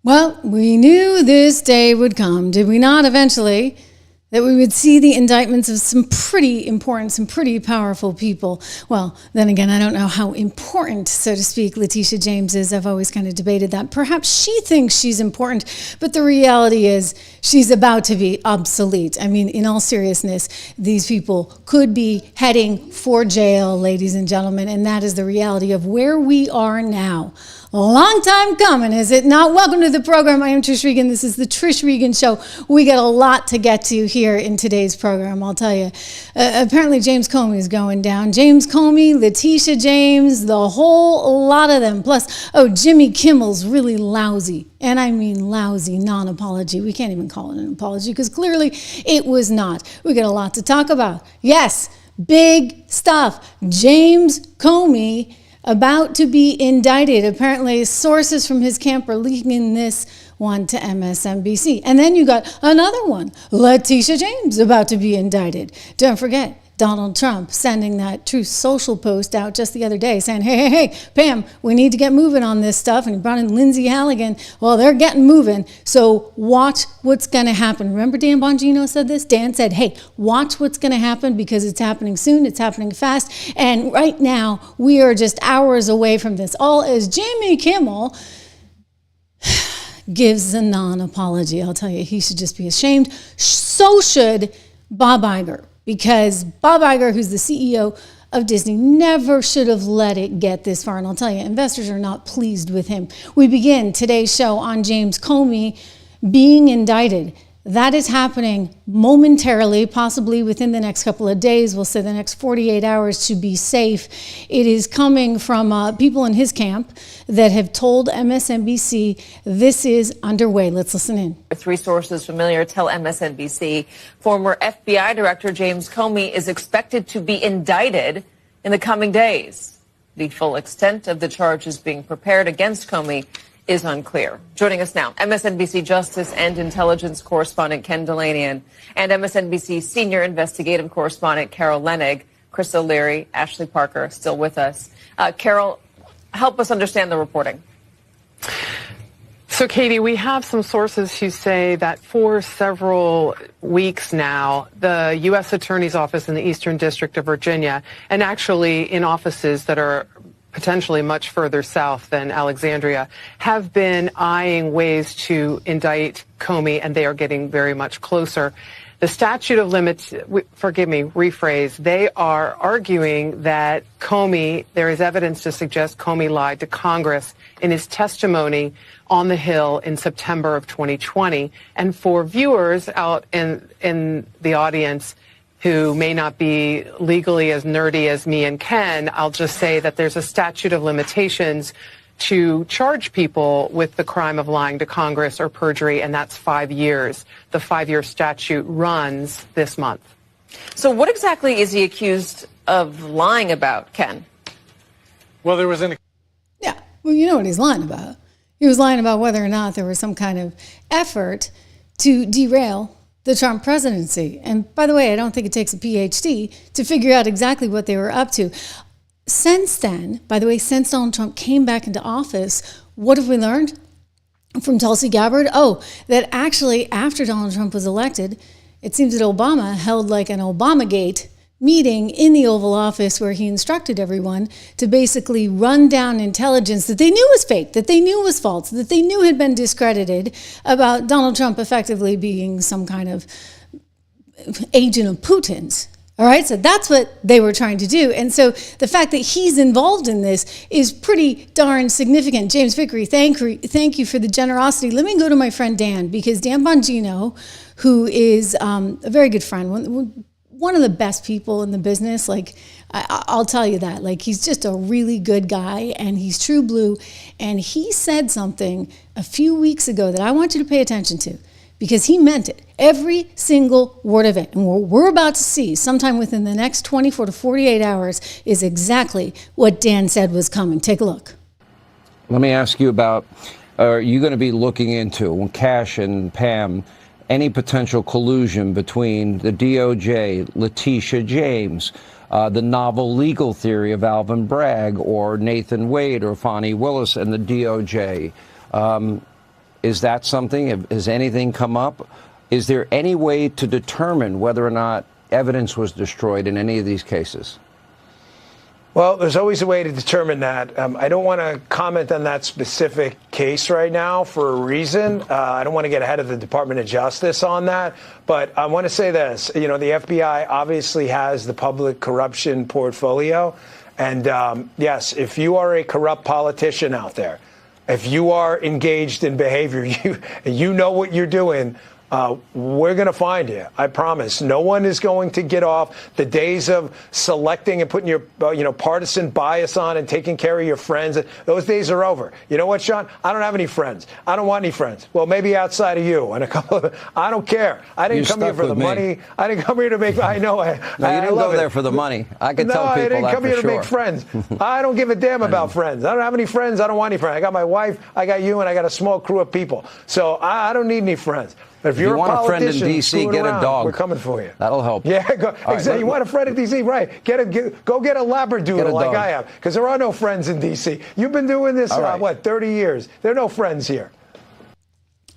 Well, we knew this day would come, did we not, eventually? That we would see the indictments of some pretty important, some pretty powerful people. Well, then again, I don't know how important, so to speak, Letitia James is. I've always kind of debated that. Perhaps she thinks she's important, but the reality is she's about to be obsolete. I mean, in all seriousness, these people could be heading for jail, ladies and gentlemen, and that is the reality of where we are now. A long time coming, is it not? Welcome to the program. I am Trish Regan. This is the Trish Regan Show. We got a lot to get to here in today's program, I'll tell you. Apparently, James Comey is going down. James Comey, Letitia James, the whole lot of them. Plus, Jimmy Kimmel's really lousy, and I mean lousy non-apology. We can't even call it an apology because clearly it was not. We got a lot to talk about. Yes, big stuff. James Comey about to be indicted. Apparently, sources from his camp are leaking this one to MSNBC. And then you got another one, Letitia James, about to be indicted. Don't forget, Donald Trump sending that Truth Social post out just the other day saying, hey, Pam, we need to get moving on this stuff. And he brought in Lindsay Halligan. Well, they're getting moving. So watch what's going to happen. Remember Dan Bongino said this? Dan said, hey, watch what's going to happen because it's happening soon. It's happening fast. And right now, we are just hours away from this. All as Jimmy Kimmel gives a non-apology. I'll tell you, he should just be ashamed. So should Bob Iger. Because Bob Iger, who's the CEO of Disney, never should have let it get this far. And I'll tell you, investors are not pleased with him. We begin today's show on James Comey being indicted. That is happening momentarily, possibly within the next couple of days. We'll say the next 48 hours to be safe. It is coming from people in his camp that have told MSNBC this is underway. Let's listen in. Three sources familiar tell MSNBC former FBI Director James Comey is expected to be indicted in the coming days. The full extent of the charges being prepared against Comey is unclear. Joining us now, MSNBC Justice and Intelligence correspondent Ken Delanian and MSNBC Senior Investigative Correspondent Carol Lenig. Chris O'Leary, Ashley Parker still with us. Carol, help us understand the reporting. So, Katie, we have some sources who say that for several weeks now, the U.S. Attorney's Office in the Eastern District of Virginia, and actually in offices that are potentially much further south than Alexandria, have been eyeing ways to indict Comey, and they are getting very much closer. The statute of limits, they are arguing that Comey, there is evidence to suggest Comey lied to Congress in his testimony on the Hill in September of 2020. And for viewers out in the audience who may not be legally as nerdy as me and Ken, I'll just say that there's a statute of limitations to charge people with the crime of lying to Congress or perjury, and that's 5 years. The 5-year statute runs this month. So what exactly is he accused of lying about, Ken? Well, there was an... Yeah, well, you know what he's lying about. He was lying about whether or not there was some kind of effort to derail the Trump presidency. And by the way, I don't think it takes a PhD to figure out exactly what they were up to. Since then, by the way, since Donald Trump came back into office, what have we learned from Tulsi Gabbard? That actually after Donald Trump was elected, it seems that Obama held like an Obamagate meeting in the Oval Office where he instructed everyone to basically run down intelligence that they knew was fake, that they knew was false, that they knew had been discredited about Donald Trump effectively being some kind of agent of Putin's. All right, so that's what they were trying to do. And so the fact that he's involved in this is pretty darn significant. James Vickery, thank you for the generosity. Let me go to my friend Dan, because Dan Bongino, who is a very good friend, one of the best people in the business, I'll tell you that. He's just a really good guy, and he's true blue. And he said something a few weeks ago that I want you to pay attention to, because he meant it. Every single word of it. And what we're about to see sometime within the next 24 to 48 hours is exactly what Dan said was coming. Take a look. Let me ask you about, are you going to be looking into, Cash and Pam, any potential collusion between the DOJ, Letitia James, the novel legal theory of Alvin Bragg or Nathan Wade or Fonnie Willis and the DOJ? Is that something? Has anything come up? Is there any way to determine whether or not evidence was destroyed in any of these cases? Well, there's always a way to determine that. I don't want to comment on that specific case right now for a reason. I don't want to get ahead of the Department of Justice on that. But I want to say this. You know, the FBI obviously has the public corruption portfolio. And yes, if you are a corrupt politician out there, if you are engaged in behavior, you know what you're doing, we're going to find you. I promise. No one is going to get off. The days of selecting and putting your partisan bias on and taking care of your friends, those days are over. You know what, Sean? I don't have any friends. I don't want any friends. Well, maybe outside of you and a couple of. I don't care. I didn't come here for the money. I didn't come here to make. I know. No, you didn't go there for the money. I can tell people that for sure. No, I didn't come here to make friends. I don't give a damn about friends. I don't have any friends. I don't want any friends. I got my wife. I got you, and I got a small crew of people. So I don't need any friends. If you want a friend in D.C., get a dog. We're coming for you. That'll help. Yeah, exactly. You want a friend in D.C., right? Go get a Labradoodle like I have, because there are no friends in D.C. You've been doing this, 30 years? There are no friends here.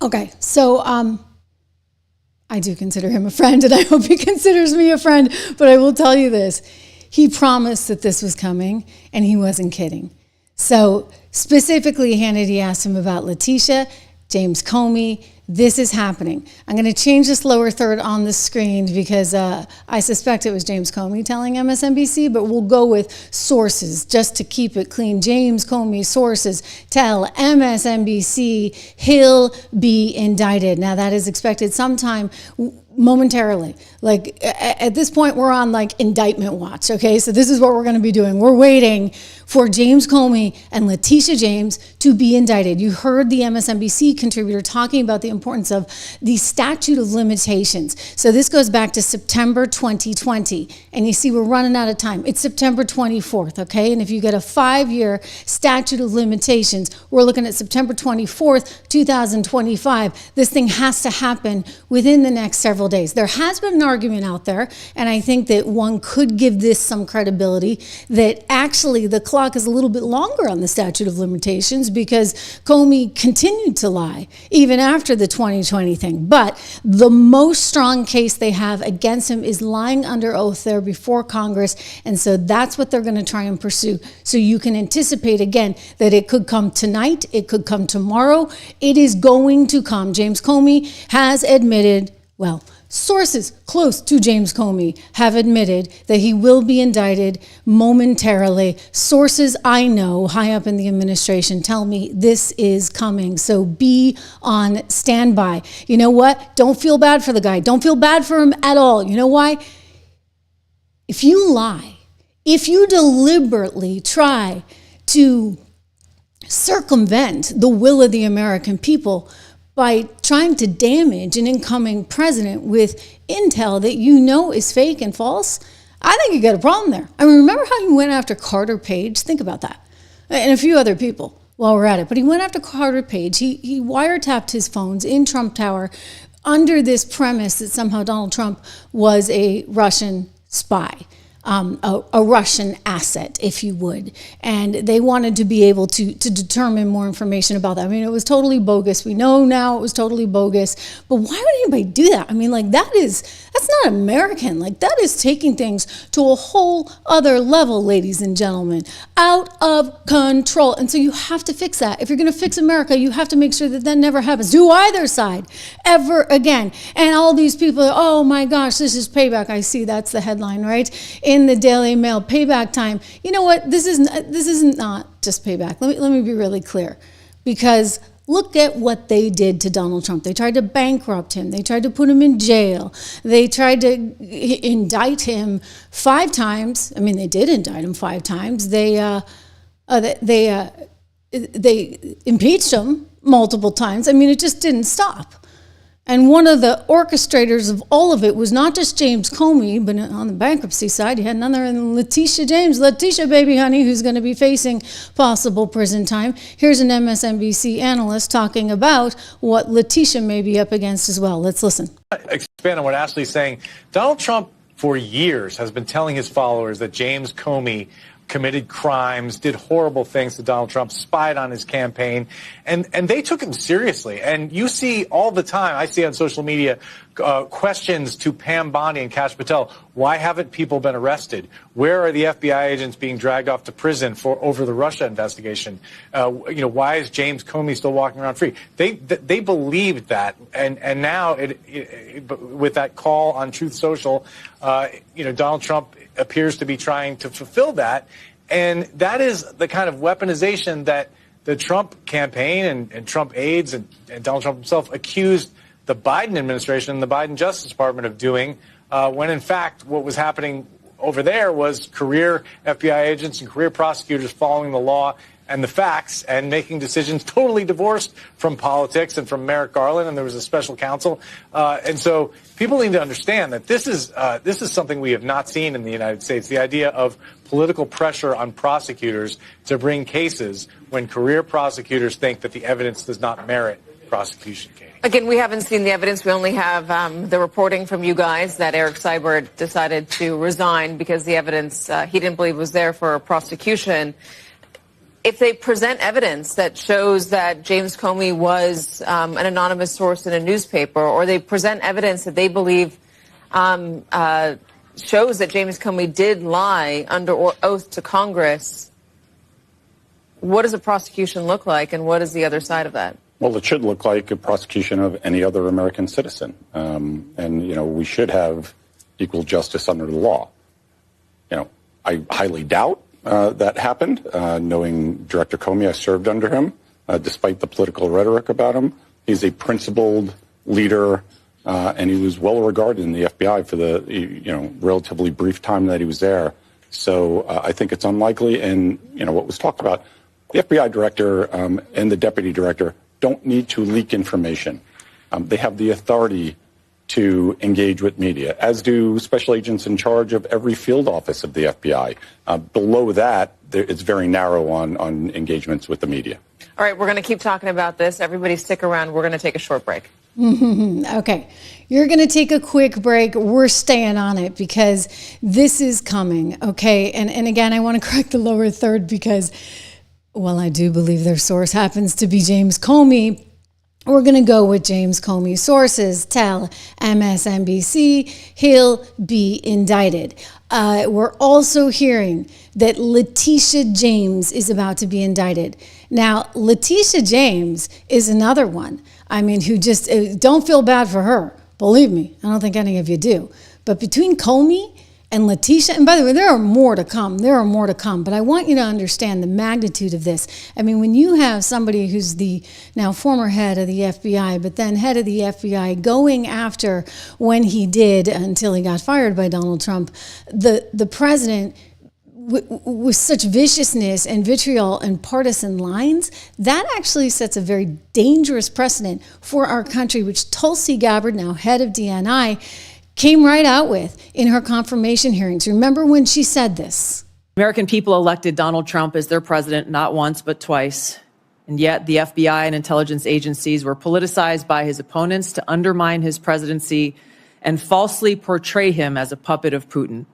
Okay, so I do consider him a friend, and I hope he considers me a friend, but I will tell you this. He promised that this was coming, and he wasn't kidding. So specifically, Hannity asked him about Letitia, James Comey. This is happening. I'm going to change this lower third on the screen because I suspect it was James Comey telling MSNBC, but we'll go with sources just to keep it clean. James Comey sources tell MSNBC he'll be indicted. Now that is expected sometime momentarily. Like at this point, we're on like indictment watch. Okay, so this is what we're going to be doing. We're waiting for James Comey and Leticia James to be indicted. You heard the MSNBC contributor talking about the importance of the statute of limitations. So this goes back to September 2020, and you see we're running out of time. It's September 24th, okay? And if you get a 5-year statute of limitations, we're looking at September 24th, 2025. This thing has to happen within the next several days. There has been an argument out there, and I think that one could give this some credibility, that actually the clock is a little bit longer on the statute of limitations because Comey continued to lie even after the 2020 thing. But the most strong case they have against him is lying under oath there before Congress, and so that's what they're going to try and pursue. So you can anticipate again that it could come tonight, it could come tomorrow, it is going to come. James Comey has admitted, well, sources close to James Comey have admitted that he will be indicted momentarily. Sources I know high up in the administration tell me this is coming. So be on standby. You know what? Don't feel bad for the guy. Don't feel bad for him at all. You know why? If you lie, if you deliberately try to circumvent the will of the American people by trying to damage an incoming president with intel that you know is fake and false, I think you got a problem there. I mean, remember how he went after Carter Page? Think about that. And a few other people while we're at it. But he went after Carter Page. He wiretapped his phones in Trump Tower under this premise that somehow Donald Trump was a Russian spy. A Russian asset, if you would. And they wanted to be able to determine more information about that. I mean, it was totally bogus. We know now it was totally bogus. But why would anybody do that? I mean, like, that's not American. Like, that is taking things to a whole other level, ladies and gentlemen. Out of control. And so you have to fix that. If you're going to fix America, you have to make sure that that never happens to either side ever again. And all these people, oh my gosh, this is payback. I see that's the headline, right? In the Daily Mail, payback time. You know what? This isn't not just payback. Let me be really clear, because look at what they did to Donald Trump. They tried to bankrupt him. They tried to put him in jail. They tried to indict him 5 times. I mean, they did indict him 5 times. They impeached him multiple times. I mean, it just didn't stop. And one of the orchestrators of all of it was not just James Comey, but on the bankruptcy side, you had none other than Letitia James. Letitia, baby honey, who's going to be facing possible prison time. Here's an MSNBC analyst talking about what Letitia may be up against as well. Let's listen. Expand on what Ashley's saying. Donald Trump, for years, has been telling his followers that James Comey committed crimes, did horrible things to Donald Trump, spied on his campaign, and they took him seriously. And you see all the time, I see on social media, questions to Pam Bondi and Kash Patel. Why haven't people been arrested? Where are the FBI agents being dragged off to prison over the Russia investigation? Why is James Comey still walking around free? They believed that, and now with that call on Truth Social, Donald Trump appears to be trying to fulfill that, and that is the kind of weaponization that the Trump campaign and Trump aides and Donald Trump himself accused the Biden administration and the Biden Justice Department of doing, when in fact what was happening over there was career FBI agents and career prosecutors following the law and the facts and making decisions totally divorced from politics and from Merrick Garland, and there was a special counsel. And so people need to understand that this is something we have not seen in the United States, the idea of political pressure on prosecutors to bring cases when career prosecutors think that the evidence does not merit prosecution. Katie. Again, we haven't seen the evidence. We only have the reporting from you guys that Eric Seibert decided to resign because the evidence he didn't believe was there for prosecution. If they present evidence that shows that James Comey was an anonymous source in a newspaper, or they present evidence that they believe shows that James Comey did lie under oath to Congress, what does a prosecution look like, and what is the other side of that? Well, it should look like a prosecution of any other American citizen. We should have equal justice under the law. I highly doubt that happened. Knowing Director Comey, I served under him, despite the political rhetoric about him. He's a principled leader, and he was well regarded in the FBI for the relatively brief time that he was there. So I think it's unlikely. And what was talked about, the FBI director and the deputy director don't need to leak information. They have the authority to engage with media, as do special agents in charge of every field office of the FBI. Below that, it's very narrow on engagements with the media. All right, we're going to keep talking about this. Everybody stick around. We're going to take a short break. Okay, you're going to take a quick break. We're staying on it because this is coming, okay? And again, I want to correct the lower third because, well, I do believe their source happens to be James Comey. We're going to go with James Comey. Sources tell MSNBC he'll be indicted. We're also hearing that Letitia James is about to be indicted. Now, Letitia James is another one. I mean, who just, don't feel bad for her. Believe me, I don't think any of you do. But between Comey and Letitia, and by the way, there are more to come. But I want you to understand the magnitude of this. I mean, when you have somebody who's the now former head of the FBI, but then head of the FBI going after when he did, until he got fired by Donald Trump, the president with such viciousness and vitriol and partisan lines, that actually sets a very dangerous precedent for our country, which Tulsi Gabbard, now head of DNI, came right out with in her confirmation hearings. Remember when she said this? American people elected Donald Trump as their president not once but twice. And yet the FBI and intelligence agencies were politicized by his opponents to undermine his presidency and falsely portray him as a puppet of Putin.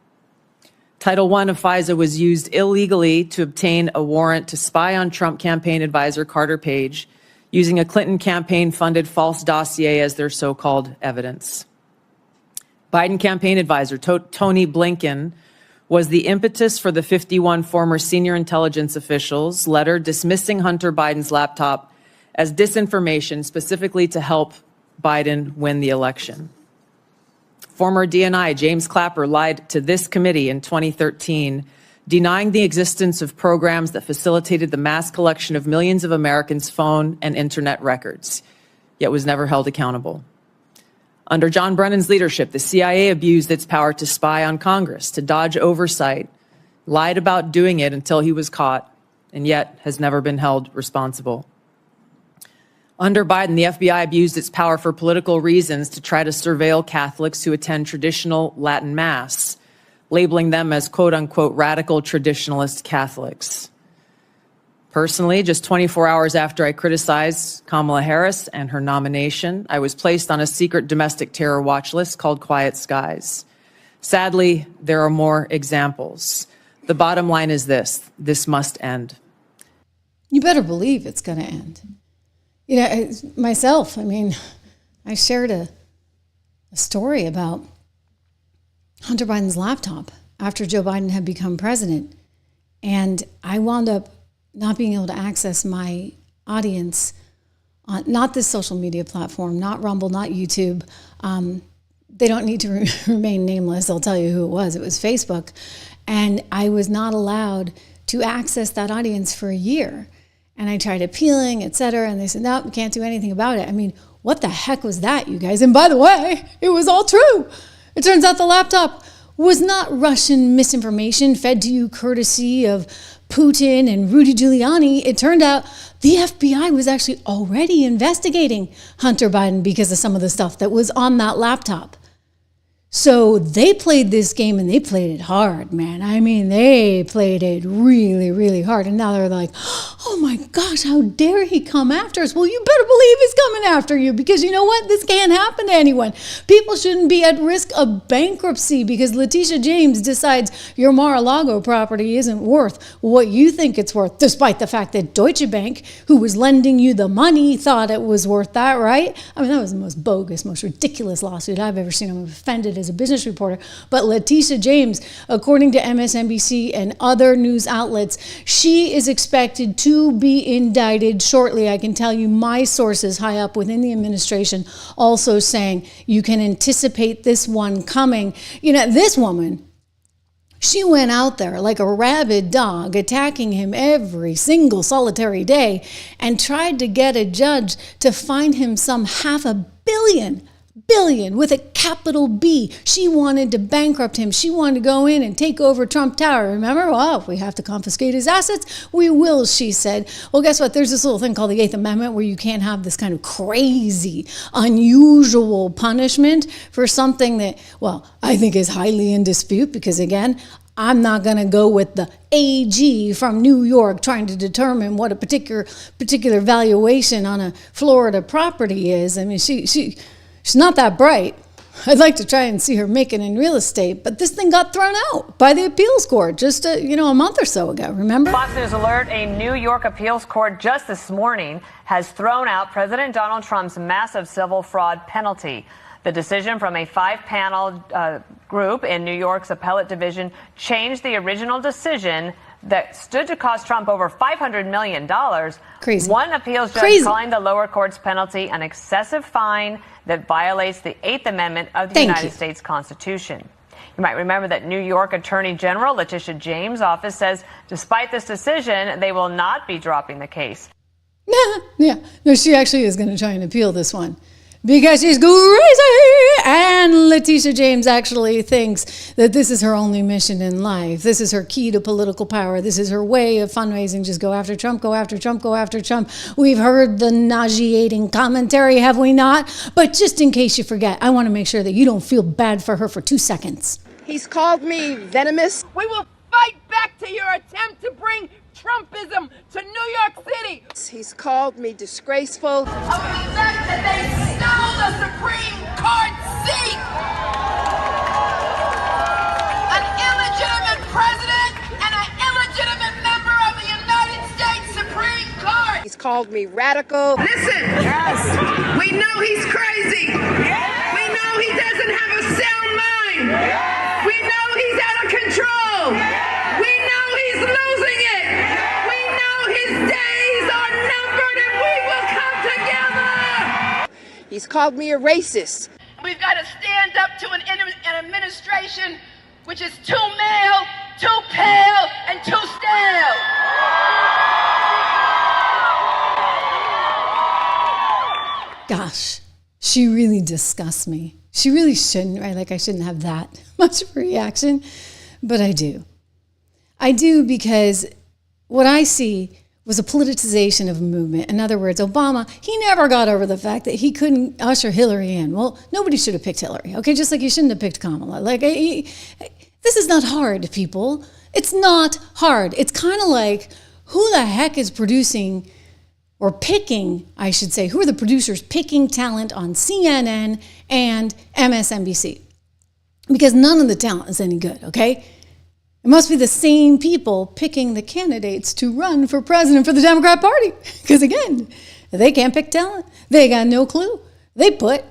Title I of FISA was used illegally to obtain a warrant to spy on Trump campaign advisor Carter Page, using a Clinton campaign-funded false dossier as their so-called evidence. Biden campaign advisor Tony Blinken was the impetus for the 51 former senior intelligence officials' letter dismissing Hunter Biden's laptop as disinformation specifically to help Biden win the election. Former DNI James Clapper lied to this committee in 2013, denying the existence of programs that facilitated the mass collection of millions of Americans' phone and internet records, yet was never held accountable. Under John Brennan's leadership, the CIA abused its power to spy on Congress, to dodge oversight, lied about doing it until he was caught, and yet has never been held responsible. Under Biden, the FBI abused its power for political reasons to try to surveil Catholics who attend traditional Latin Mass, labeling them as quote-unquote radical traditionalist Catholics. Personally, just 24 hours after I criticized Kamala Harris and her nomination, I was placed on a secret domestic terror watch list called Quiet Skies. Sadly, there are more examples. The bottom line is this must end. You better believe it's going to end. You know, myself, I mean, I shared a story about Hunter Biden's laptop after Joe Biden had become president. And I wound up not being able to access my audience on not this social media platform, not Rumble, not YouTube. They don't need to remain nameless. I'll tell you who it was. It was Facebook. And I was not allowed to access that audience for a year. And I tried appealing, et cetera. And they said, no, we can't do anything about it. I mean, what the heck was that, you guys? And by the way, it was all true. It turns out the laptop was not Russian misinformation fed to you courtesy of Putin and Rudy Giuliani. It turned out the FBI was actually already investigating Hunter Biden because of some of the stuff that was on that laptop. So they played this game and they played it hard, man. I mean, they played it really, really hard. And now they're like, oh my gosh, how dare he come after us? Well, you better believe he's coming after you because you know what? This can't happen to anyone. People shouldn't be at risk of bankruptcy because Letitia James decides your Mar-a-Lago property isn't worth what you think it's worth, despite the fact that Deutsche Bank, who was lending you the money, thought it was worth that, right? I mean, that was the most bogus, most ridiculous lawsuit I've ever seen. I'm offended as a business reporter. But Letitia James, according to MSNBC and other news outlets, she is expected to be indicted shortly. I can tell you my sources high up within the administration also saying you can anticipate this one coming. You know, this woman, she went out there like a rabid dog, attacking him every single solitary day and tried to get a judge to fine him some $500 billion with a capital B. She wanted to bankrupt him. She wanted to go in and take over Trump Tower. Remember? Well, if we have to confiscate his assets, we will, she said. Well, guess what? There's this little thing called the Eighth Amendment where you can't have this kind of crazy, unusual punishment for something that, well, I think is highly in dispute because, again, I'm not going to go with the AG from New York trying to determine what a particular valuation on a Florida property is. I mean, she's not that bright. I'd like to try and see her make it in real estate, but this thing got thrown out by the appeals court just a month or so ago, remember? Fox News alert, a New York appeals court just this morning has thrown out President Donald Trump's massive civil fraud penalty. The decision from a 5-panel group in New York's appellate division changed the original decision that stood to cost Trump over $500 million. Crazy. One appeals judge calling the lower court's penalty an excessive fine that violates the Eighth Amendment of the United States Constitution. You might remember that New York Attorney General Letitia James' office says despite this decision, they will not be dropping the case. Yeah. No, she actually is going to try and appeal this one. Because she's crazy. And Letitia James actually thinks that this is her only mission in life. This is her key to political power. This is her way of fundraising. Just go after Trump, go after Trump, go after Trump. We've heard the nauseating commentary, have we not? But just in case you forget, I want to make sure that you don't feel bad for her for 2 seconds. He's called me venomous. We will fight back to your attempt to bring Trumpism to New York City. He's called me disgraceful. Of the fact that they stole the Supreme Court seat. An illegitimate president and an illegitimate member of the United States Supreme Court. He's called me radical. Listen, yes. We know he's crazy. Yes. We know he doesn't have a sound mind. Yes. We know he's out of control. Yes. We know he's losing it. We know his days are numbered and we will come together. He's called me a racist. We've got to stand up to an administration which is too male, too pale, and too stale. Gosh, she really disgusts me. She really shouldn't, right? Like I shouldn't have that much of a reaction, but I do. I do because what I see was a politicization of a movement. In other words, Obama, he never got over the fact that he couldn't usher Hillary in. Well, nobody should have picked Hillary, okay? Just like you shouldn't have picked Kamala. Like, this is not hard, people. It's not hard. It's kind of like, who the heck is producing or picking, I should say, who are the producers picking talent on CNN and MSNBC? Because none of the talent is any good, okay? It must be the same people picking the candidates to run for president for the Democrat Party. Because again, they can't pick talent. They got no clue. They put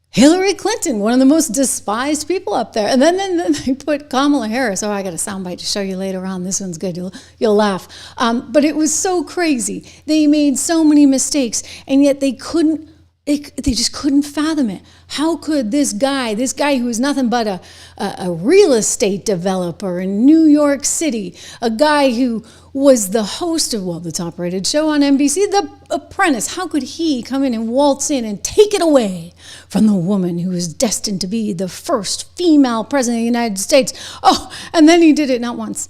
Hillary Clinton, one of the most despised people up there. And then they put Kamala Harris. Oh, I got a soundbite to show you later on. This one's good. You'll laugh. But it was so crazy. They made so many mistakes, and yet they just couldn't fathom it. How could this guy who is nothing but a real estate developer in New York City, a guy who was the host of, the top-rated show on NBC, The Apprentice, how could he come in and waltz in and take it away from the woman who was destined to be the first female president of the United States? Oh, and then he did it not once,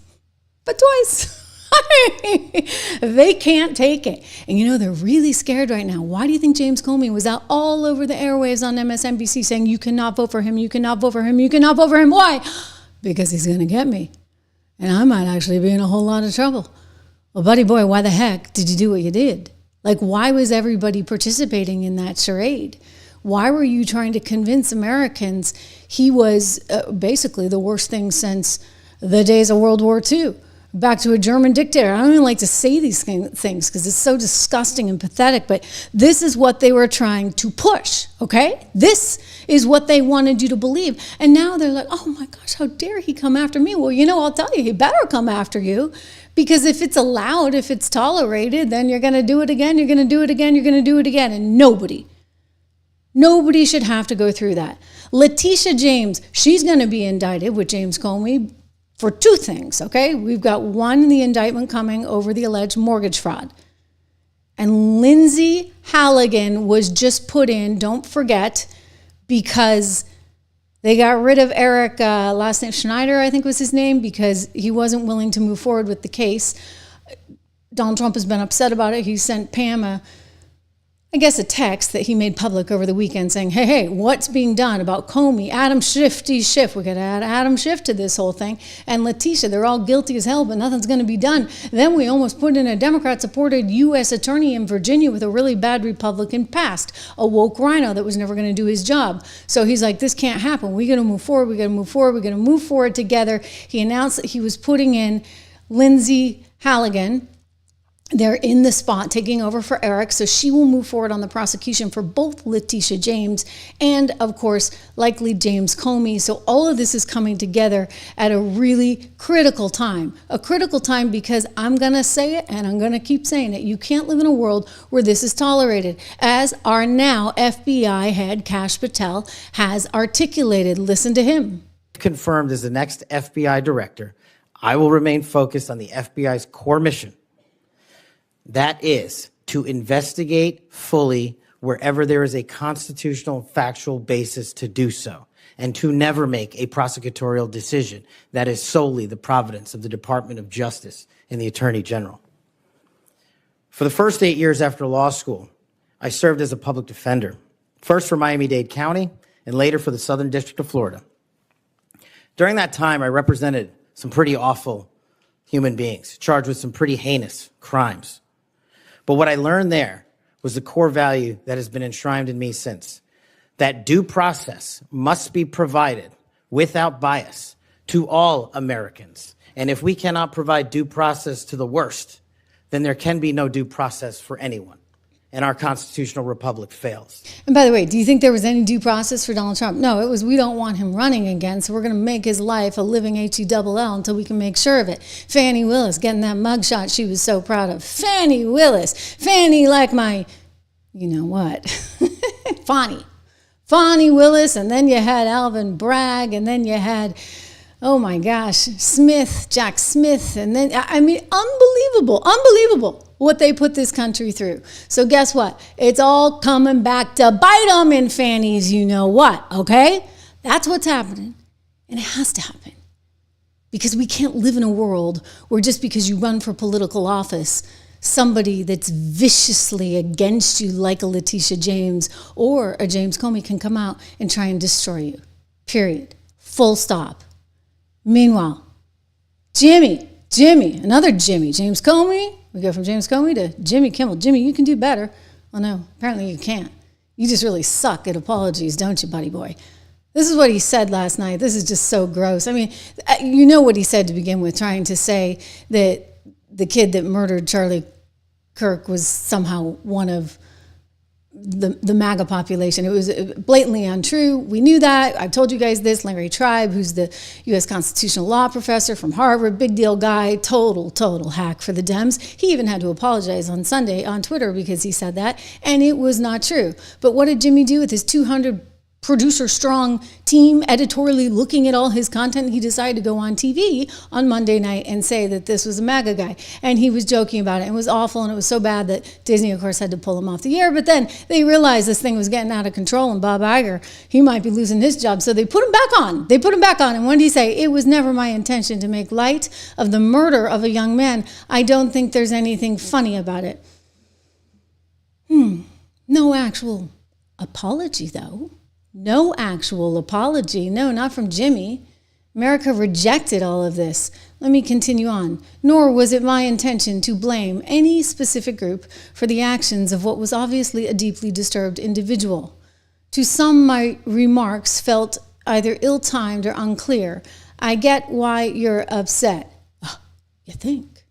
but twice. They can't take it. And they're really scared right now. Why do you think James Comey was out all over the airwaves on MSNBC saying, you cannot vote for him, you cannot vote for him, you cannot vote for him? Why? Because he's going to get me. And I might actually be in a whole lot of trouble. Well, buddy boy, why the heck did you do what you did? Like, why was everybody participating in that charade? Why were you trying to convince Americans he was basically the worst thing since the days of World War II? Back to a German dictator. I don't even like to say these things because it's so disgusting and pathetic, but this is what they were trying to push, okay? This is what they wanted you to believe. And now they're like, oh my gosh, how dare he come after me? Well, I'll tell you, he better come after you, because if it's allowed, if it's tolerated, then you're going to do it again, you're going to do it again, you're going to do it again. And nobody should have to go through that. Letitia James, she's going to be indicted with James Comey for two things, okay? We've got one, the indictment coming over the alleged mortgage fraud. And Lindsay Halligan was just put in, don't forget, because they got rid of Erika, last name Schneider, I think was his name, because he wasn't willing to move forward with the case. Donald Trump has been upset about it. He sent Pam a text that he made public over the weekend saying, hey, what's being done about Comey, Adam Schiff? We got to add Adam Schiff to this whole thing. And Letitia, they're all guilty as hell, but nothing's going to be done. Then we almost put in a Democrat-supported U.S. attorney in Virginia with a really bad Republican past, a woke rhino that was never going to do his job. So he's like, this can't happen. We got to move forward. We got to move forward. We got to move forward together. He announced that he was putting in Lindsay Halligan. They're in the spot taking over for Eric, so she will move forward on the prosecution for both Letitia James and, of course, likely James Comey. So all of this is coming together at a really critical time. A critical time because I'm going to say it and I'm going to keep saying it. You can't live in a world where this is tolerated, as our now FBI head Kash Patel has articulated. Listen to him. Confirmed as the next FBI director, I will remain focused on the FBI's core mission. That is to investigate fully wherever there is a constitutional factual basis to do so, and to never make a prosecutorial decision that is solely the providence of the Department of Justice and the Attorney General. For the first 8 years after law school, I served as a public defender, first for Miami-Dade County and later for the Southern District of Florida. During that time, I represented some pretty awful human beings charged with some pretty heinous crimes. But what I learned there was the core value that has been enshrined in me since, that due process must be provided without bias to all Americans. And if we cannot provide due process to the worst, then there can be no due process for anyone. And our constitutional republic fails. And by the way, do you think there was any due process for Donald Trump? No, it was, we don't want him running again, so we're going to make his life a living HELL until we can make sure of it. Fannie Willis getting that mugshot she was so proud of. Fannie Willis. Fannie like my, you know what? Fannie Willis, and then you had Alvin Bragg, and then you had, oh my gosh, Jack Smith, and then, I mean, unbelievable what they put this country through. So guess what? It's all coming back to bite them in Fannie's you know what, okay? That's what's happening, and it has to happen. Because we can't live in a world where just because you run for political office, somebody that's viciously against you like a Letitia James or a James Comey can come out and try and destroy you, period, full stop. Meanwhile, another Jimmy, James Comey. We go from James Comey to Jimmy Kimmel. Jimmy, you can do better. Well, no, apparently you can't. You just really suck at apologies, don't you, buddy boy? This is what he said last night. This is just so gross. I mean, you know what he said to begin with, trying to say that the kid that murdered Charlie Kirk was somehow one of the MAGA population. It was blatantly untrue. We knew that. I've told you guys this. Larry Tribe, who's the U.S. constitutional law professor from Harvard, big deal guy, total hack for the Dems. He even had to apologize on Sunday on Twitter because he said that, and it was not true. But what did Jimmy do with his 200 producer strong team editorially looking at all his content? He decided to go on TV on Monday night and say that this was a MAGA guy. And he was joking about it. It was awful, and it was so bad that Disney, of course, had to pull him off the air. But then they realized this thing was getting out of control, and Bob Iger, he might be losing his job. So they put him back on. And what did he say? It was never my intention to make light of the murder of a young man. I don't think there's anything funny about it. No actual apology, though. No actual apology. No, not from Jimmy. America rejected all of this. Let me continue on. Nor was it my intention to blame any specific group for the actions of what was obviously a deeply disturbed individual. To some, my remarks felt either ill-timed or unclear. I get why you're upset. You think?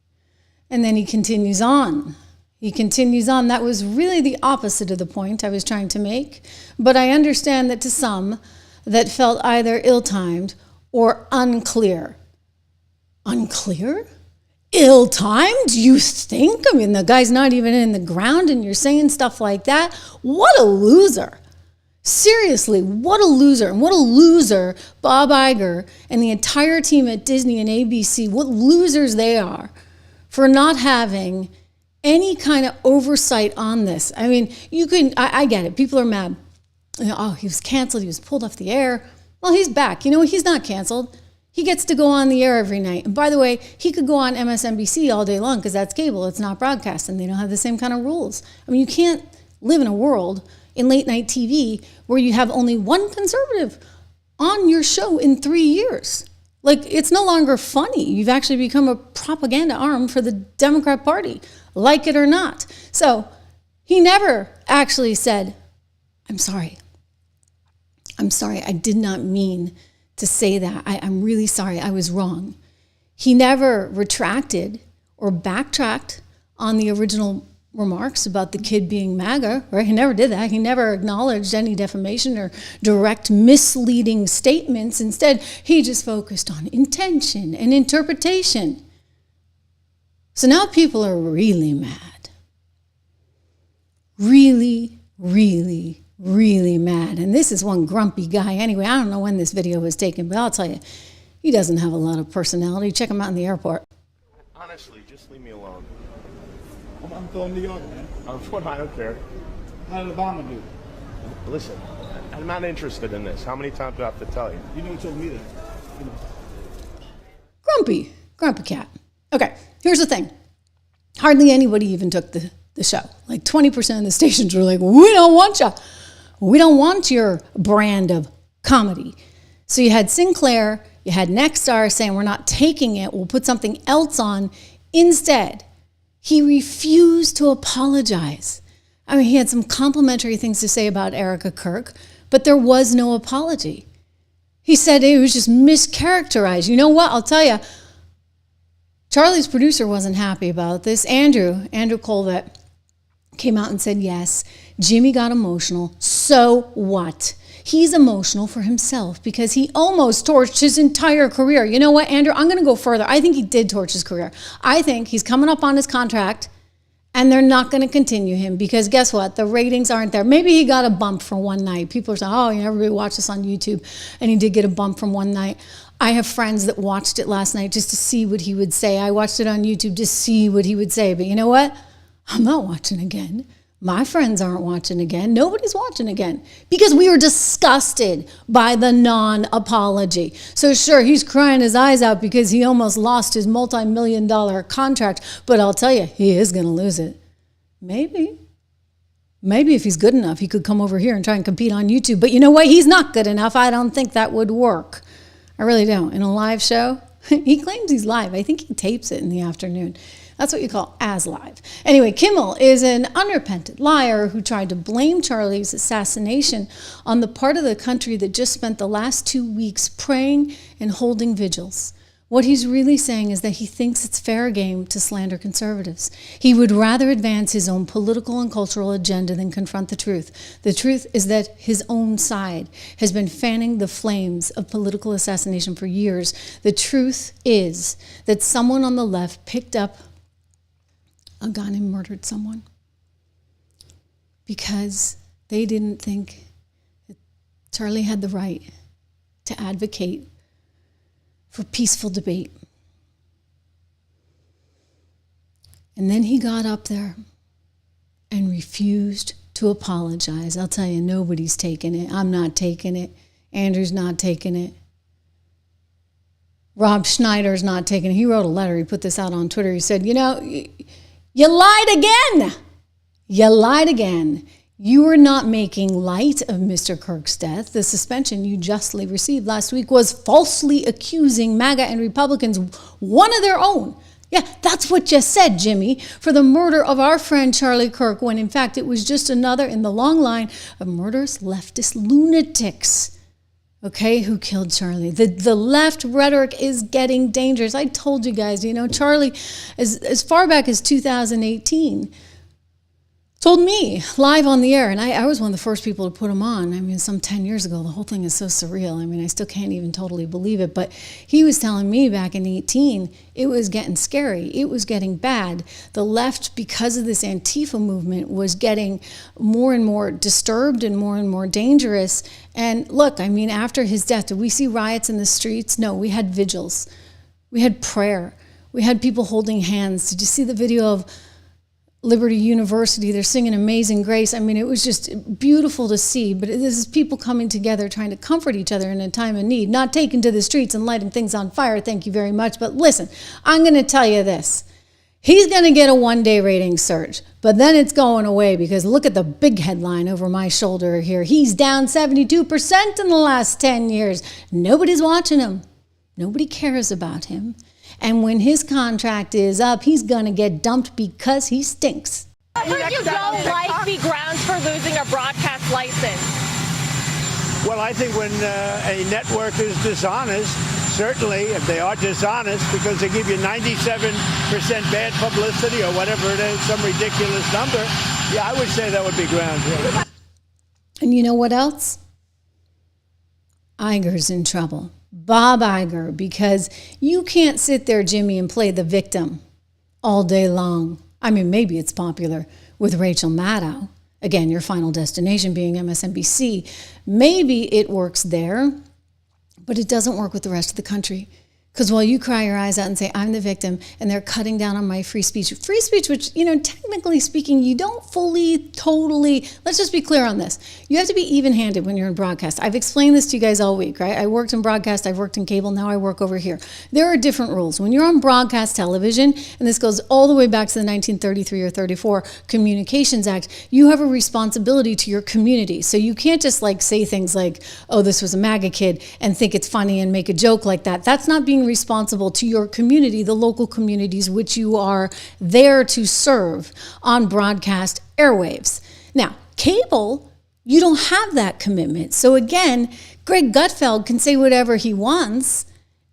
And then he continues on. That was really the opposite of the point I was trying to make. But I understand that to some, that felt either ill-timed or unclear. Unclear? Ill-timed? You think? I mean, the guy's not even in the ground and you're saying stuff like that? What a loser. Seriously, what a loser. And what a loser Bob Iger and the entire team at Disney and ABC, what losers they are for not having any kind of oversight on this. I mean, I get it. People are mad. Oh, he was canceled. He was pulled off the air. Well, he's back. You know, he's not canceled. He gets to go on the air every night. And by the way, he could go on MSNBC all day long because that's cable. It's not broadcast, and they don't have the same kind of rules. I mean, you can't live in a world in late night TV where you have only one conservative on your show in 3 years. Like, it's no longer funny. You've actually become a propaganda arm for the Democrat Party, like it or not. So he never actually said, I'm sorry. I did not mean to say that. I'm really sorry. I was wrong. He never retracted or backtracked on the original remarks about the kid being MAGA, right? He never did that. He never acknowledged any defamation or direct misleading statements. Instead, he just focused on intention and interpretation. So now people are really mad. Really mad. And this is one grumpy guy. Anyway, I don't know when this video was taken, but I'll tell you, he doesn't have a lot of personality. Check him out in the airport. Honestly, just leave me alone. I'm from New York, man. I don't care. How did Obama do? Listen, I'm not interested in this. How many times do I have to tell you? You don't tell me that. You know. Grumpy cat. Okay, here's the thing. Hardly anybody even took the show. Like 20% of the stations were like, we don't want you. We don't want your brand of comedy. So you had Sinclair, you had Nexstar saying, we're not taking it. We'll put something else on instead. He refused to apologize. I mean, he had some complimentary things to say about Erika Kirk, but there was no apology. He said it was just mischaracterized. You know what? I'll tell you, Charlie's producer wasn't happy about this. Andrew Colvett came out and said, yes, Jimmy got emotional. So what? He's emotional for himself because he almost torched his entire career. You know what, Andrew? I'm going to go further. I think he did torch his career. I think he's coming up on his contract and they're not going to continue him because guess what? The ratings aren't there. Maybe he got a bump for one night. People are saying, oh, everybody watched this on YouTube, and he did get a bump from one night. I have friends that watched it last night just to see what he would say. I watched it on YouTube to see what he would say. But you know what? I'm not watching again. My friends aren't watching again. Nobody's watching again because we were disgusted by the non-apology. So sure, he's crying his eyes out because he almost lost his multi-million-dollar contract. But I'll tell you, he is going to lose it. Maybe if he's good enough, he could come over here and try and compete on YouTube. But you know what? He's not good enough. I don't think that would work. I really don't. In a live show, he claims he's live. I think he tapes it in the afternoon. That's what you call as live. Anyway, Kimmel is an unrepentant liar who tried to blame Charlie's assassination on the part of the country that just spent the last 2 weeks praying and holding vigils. What he's really saying is that he thinks it's fair game to slander conservatives. He would rather advance his own political and cultural agenda than confront the truth. The truth is that his own side has been fanning the flames of political assassination for years. The truth is that someone on the left picked up a gun and murdered someone because they didn't think that Charlie had the right to advocate for peaceful debate. And then he got up there and refused to apologize. I'll tell you, nobody's taking it. I'm not taking it. Andrew's not taking it. Rob Schneider's not taking it. He wrote a letter. He put this out on Twitter. He said, you lied again. You lied again. You are not making light of Mr. Kirk's death. The suspension you justly received last week was falsely accusing MAGA and Republicans, one of their own. Yeah, that's what you said, Jimmy, for the murder of our friend Charlie Kirk, when in fact it was just another in the long line of murderous leftist lunatics, okay, who killed Charlie. The left rhetoric is getting dangerous. I told you guys, Charlie, as far back as 2018, told me live on the air, and I was one of the first people to put him on. Some 10 years ago. The whole thing is so surreal. I still can't even totally believe it. But he was telling me back in 18, it was getting scary. It was getting bad. The left, because of this Antifa movement, was getting more and more disturbed and more dangerous. And look, after his death, did we see riots in the streets? No, we had vigils. We had prayer. We had people holding hands. Did you see the video of Liberty University? They're singing Amazing Grace. It was just beautiful to see. But this is people coming together, trying to comfort each other in a time of need, not taking to the streets and lighting things on fire. Thank you very much. But listen, I'm going to tell you this. He's going to get a one-day rating surge, but then it's going away because look at the big headline over my shoulder here. He's down 72% in the last 10 years. Nobody's watching him. Nobody cares about him. And when his contract is up, he's going to get dumped because he stinks. You don't like the grounds for losing a broadcast license? Well, I think when a network is dishonest, certainly if they are dishonest because they give you 97% bad publicity or whatever it is, some ridiculous number, yeah, I would say that would be grounds. Yeah. And you know what else? Iger's in trouble. Bob Iger, because you can't sit there, Jimmy, and play the victim all day long. Maybe it's popular with Rachel Maddow. Again, your final destination being MSNBC. Maybe it works there, but it doesn't work with the rest of the country. Because while you cry your eyes out and say, I'm the victim, and they're cutting down on my free speech, which, technically speaking, you don't fully, totally, let's just be clear on this. You have to be even-handed when you're in broadcast. I've explained this to you guys all week, right? I worked in broadcast, I've worked in cable, now I work over here. There are different rules. When you're on broadcast television, and this goes all the way back to the 1933 or 34 Communications Act, you have a responsibility to your community. So you can't just say things like, oh, this was a MAGA kid, and think it's funny and make a joke like that. That's not being responsible to your community, the local communities which you are there to serve on broadcast airwaves. Now, cable, you don't have that commitment. So again, Greg Gutfeld can say whatever he wants,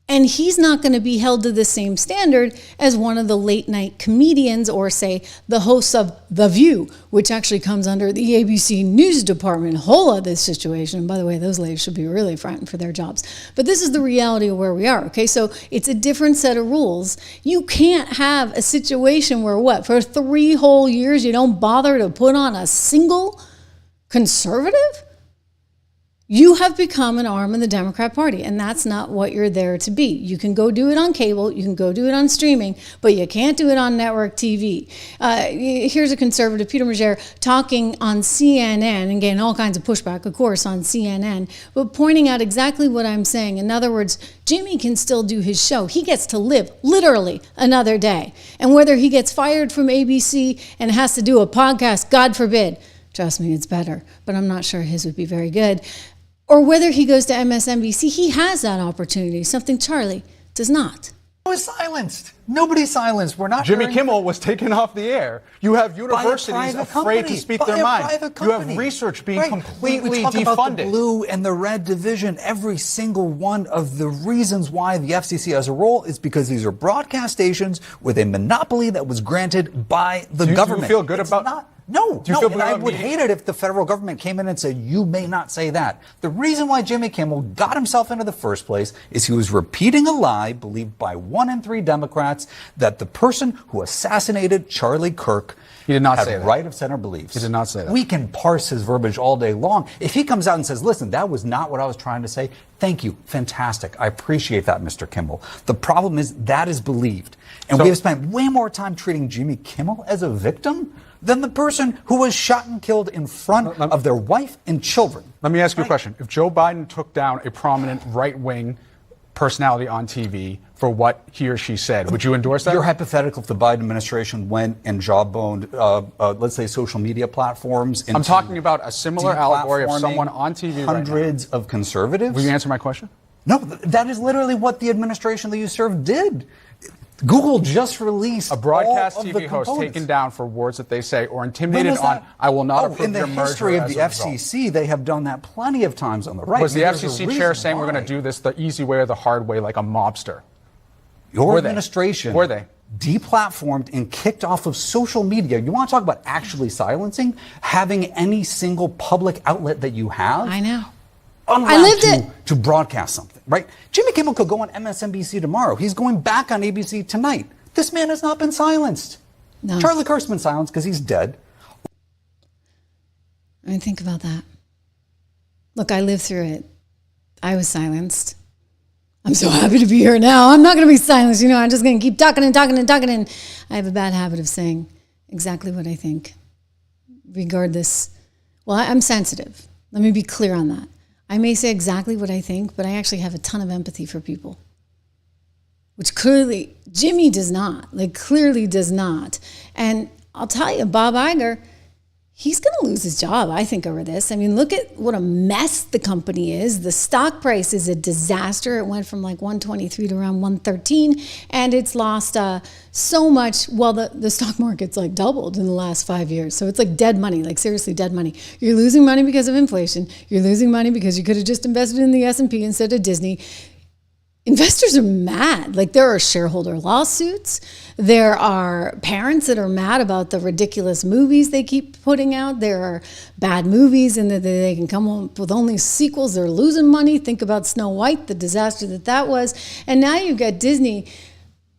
and he's not going to be held to the same standard as one of the late night comedians or, say, the hosts of The View, which actually comes under the ABC News Department. Whole other situation. And by the way, those ladies should be really frightened for their jobs. But this is the reality of where we are, okay? So it's a different set of rules. You can't have a situation where, for 3 whole years you don't bother to put on a single conservative? You have become an arm of the Democrat Party, and that's not what you're there to be. You can go do it on cable, you can go do it on streaming, but you can't do it on network TV. Here's a conservative, Peter Majere, talking on CNN, and getting all kinds of pushback, of course, on CNN, but pointing out exactly what I'm saying. In other words, Jimmy can still do his show. He gets to live, literally, another day. And whether he gets fired from ABC and has to do a podcast, God forbid, trust me, it's better, but I'm not sure his would be very good. Or whether he goes to MSNBC, he has that opportunity, something Charlie does not. was silenced. Nobody's silenced. We're not. Jimmy Kimmel was taken off the air. You have universities afraid to speak their mind. You have research being completely we talk defunded. About the blue and the red division. Every single one of the reasons why the FCC has a role is because these are broadcast stations with a monopoly that was granted by the government. Do you feel good about? No, Do you feel good and I about would hate it if the federal government came in and said, you may not say that. The reason why Jimmy Kimmel got himself into the first place is he was repeating a lie believed by 1 in 3 Democrats that the person who assassinated Charlie Kirk He did not had say that. right of center beliefs. He did not say that. We can parse his verbiage all day long. If he comes out and says, listen, that was not what I was trying to say, thank you, fantastic. I appreciate that, Mr. Kimmel. The problem is that is believed. And we have spent way more time treating Jimmy Kimmel as a victim than the person who was shot and killed in front of their wife and children. Let me ask you a question. If Joe Biden took down a prominent right-wing personality on TV for what he or she said, would you endorse that? You're hypothetical if the Biden administration went and jawboned, let's say, social media platforms. I'm talking about a similar allegory of someone on TV hundreds of conservatives. Will you answer my question? No, that is literally what the administration that you served did. Google just released a broadcast all of TV host taken down for words that they say or intimidated on. I will not approve in the your merger. history of as the a result. FCC, they have done that plenty of times on the right. Was the There's a FCC reason chair saying why. we're going to do this the easy way or the hard way, like a mobster? Your administration were they deplatformed and kicked off of social media? You want to talk about actually silencing? Having any single public outlet that you have? I know. I lived to broadcast something, right? Jimmy Kimmel could go on MSNBC tomorrow. He's going back on ABC tonight. This man has not been silenced. No. Charlie Kirk's been silenced because he's dead. I mean, think about that. Look, I lived through it. I was silenced. I'm so happy to be here now. I'm not going to be silenced. You know, I'm just going to keep talking and talking and talking. And I have a bad habit of saying exactly what I think, regardless. Well, I'm sensitive. Let me be clear on that. I may say exactly what I think, but I actually have a ton of empathy for people. Which clearly, Jimmy does not, clearly does not. And I'll tell you, Bob Iger, he's going to lose his job, I think, over this. I mean, look at what a mess the company is. The stock price is a disaster. It went from 123 to around 113, and it's lost so much. Well, the stock market's doubled in the last 5 years. So it's dead money, seriously dead money. You're losing money because of inflation. You're losing money because you could have just invested in the S&P instead of Disney. Investors are mad. There are shareholder lawsuits. There are parents that are mad about the ridiculous movies they keep putting out. There are bad movies and that they can come up with only sequels. They're losing money. Think about Snow White, the disaster that was. And now you've got Disney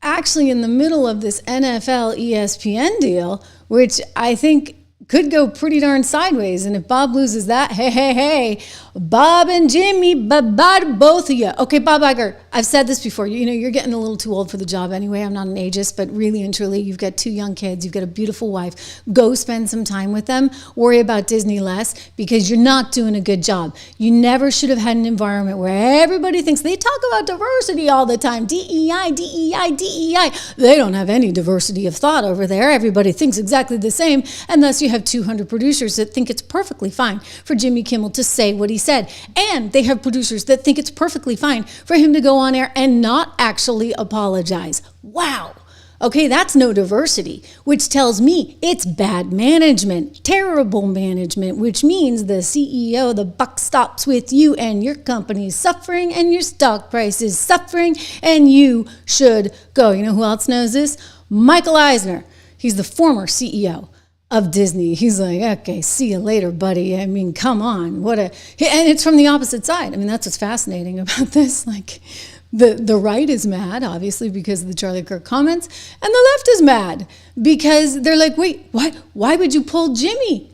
actually in the middle of this NFL ESPN deal, which I think could go pretty darn sideways. And if Bob loses that, hey, Bob and Jimmy, bye-bye to both of you. Okay, Bob Iger, I've said this before. You're getting a little too old for the job anyway. I'm not an ageist, but really and truly, you've got 2 young kids. You've got a beautiful wife. Go spend some time with them. Worry about Disney less because you're not doing a good job. You never should have had an environment where everybody thinks they talk about diversity all the time. DEI, DEI, DEI. They don't have any diversity of thought over there. Everybody thinks exactly the same unless you have 200 producers that think it's perfectly fine for Jimmy Kimmel to say what he said. And they have producers that think it's perfectly fine for him to go on air and not actually apologize. Wow. Okay, that's no diversity, which tells me it's bad management, terrible management, which means the CEO, the buck stops with you and your company's suffering and your stock price is suffering and you should go. You know who else knows this? Michael Eisner. He's the former CEO of Disney. He's like, okay, see you later, buddy. I mean, come on. And it's from the opposite side. I mean, that's what's fascinating about this. The right is mad, obviously, because of the Charlie Kirk comments, and the left is mad because they're like, wait, why would you pull Jimmy?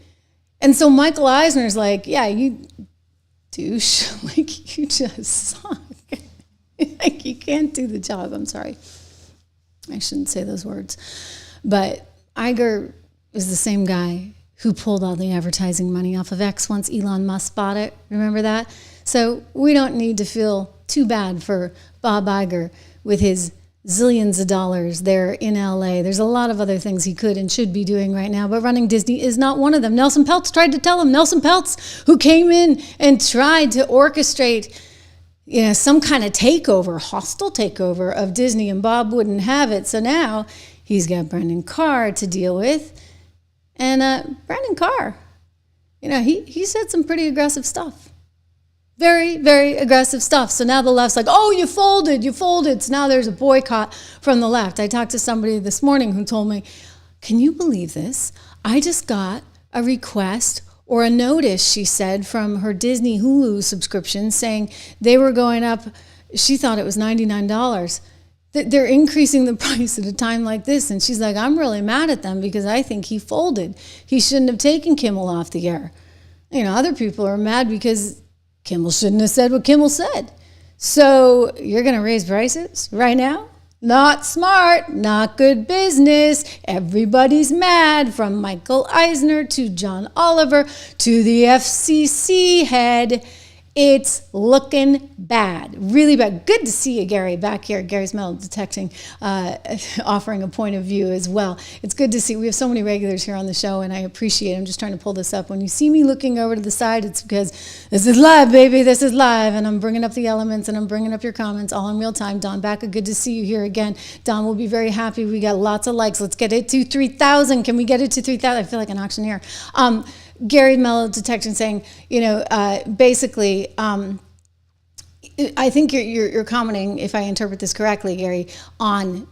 And so Michael Eisner's like, yeah, you douche. You just suck. You can't do the job. I'm sorry. I shouldn't say those words. But Iger is the same guy who pulled all the advertising money off of X once Elon Musk bought it. Remember that? So we don't need to feel too bad for Bob Iger with his zillions of dollars there in LA. There's a lot of other things he could and should be doing right now, but running Disney is not one of them. Nelson Peltz tried to tell him. Nelson Peltz, who came in and tried to orchestrate some kind of takeover, hostile takeover of Disney, and Bob wouldn't have it. So now he's got Brendan Carr to deal with. And Brendan Carr, he said some pretty aggressive stuff. Very, very aggressive stuff. So now the left's like, oh, you folded. So now there's a boycott from the left. I talked to somebody this morning who told me, can you believe this? I just got a request or a notice, she said, from her Disney Hulu subscription saying they were going up. She thought it was $99. They're increasing the price at a time like this. And she's like, I'm really mad at them because I think he folded. He shouldn't have taken Kimmel off the air. Other people are mad because Kimmel shouldn't have said what Kimmel said. So you're going to raise prices right now? Not smart, not good business. Everybody's mad, from Michael Eisner to John Oliver to the FCC head. It's looking bad, really bad. Good to see you, Gary, back here. Gary's metal detecting, offering a point of view as well. It's good to see. We have so many regulars here on the show, and I appreciate it. I'm just trying to pull this up. When you see me looking over to the side, it's because this is live, baby. This is live, and I'm bringing up the elements, and I'm bringing up your comments all in real time. Don Bacca, good to see you here again. Don will be very happy. We got lots of likes. Let's get it to 3,000. Can we get it to 3,000? I feel like an auctioneer. Gary Mello Detection saying, basically, I think you're commenting, if I interpret this correctly, Gary, on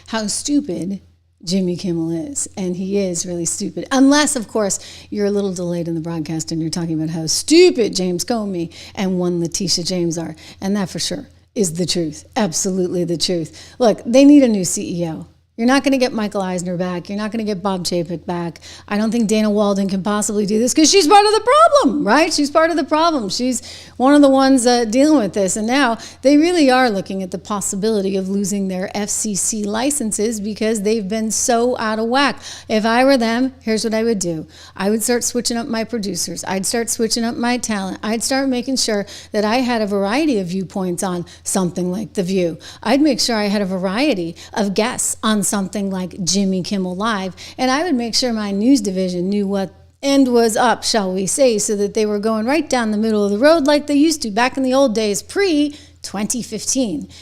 how stupid Jimmy Kimmel is. And he is really stupid. Unless, of course, you're a little delayed in the broadcast and you're talking about how stupid James Comey and one Letitia James are. And that for sure is the truth. Absolutely the truth. Look, they need a new CEO. You're not going to get Michael Eisner back. You're not going to get Bob Chapek back. I don't think Dana Walden can possibly do this because she's part of the problem, right? She's part of the problem. She's one of the ones dealing with this. And now they really are looking at the possibility of losing their FCC licenses because they've been so out of whack. If I were them, here's what I would do. I would start switching up my producers. I'd start switching up my talent. I'd start making sure that I had a variety of viewpoints on something like The View. I'd make sure I had a variety of guests on something like Jimmy Kimmel Live, and I would make sure my news division knew what end was up, shall we say, so that they were going right down the middle of the road like they used to back in the old days, pre-2015.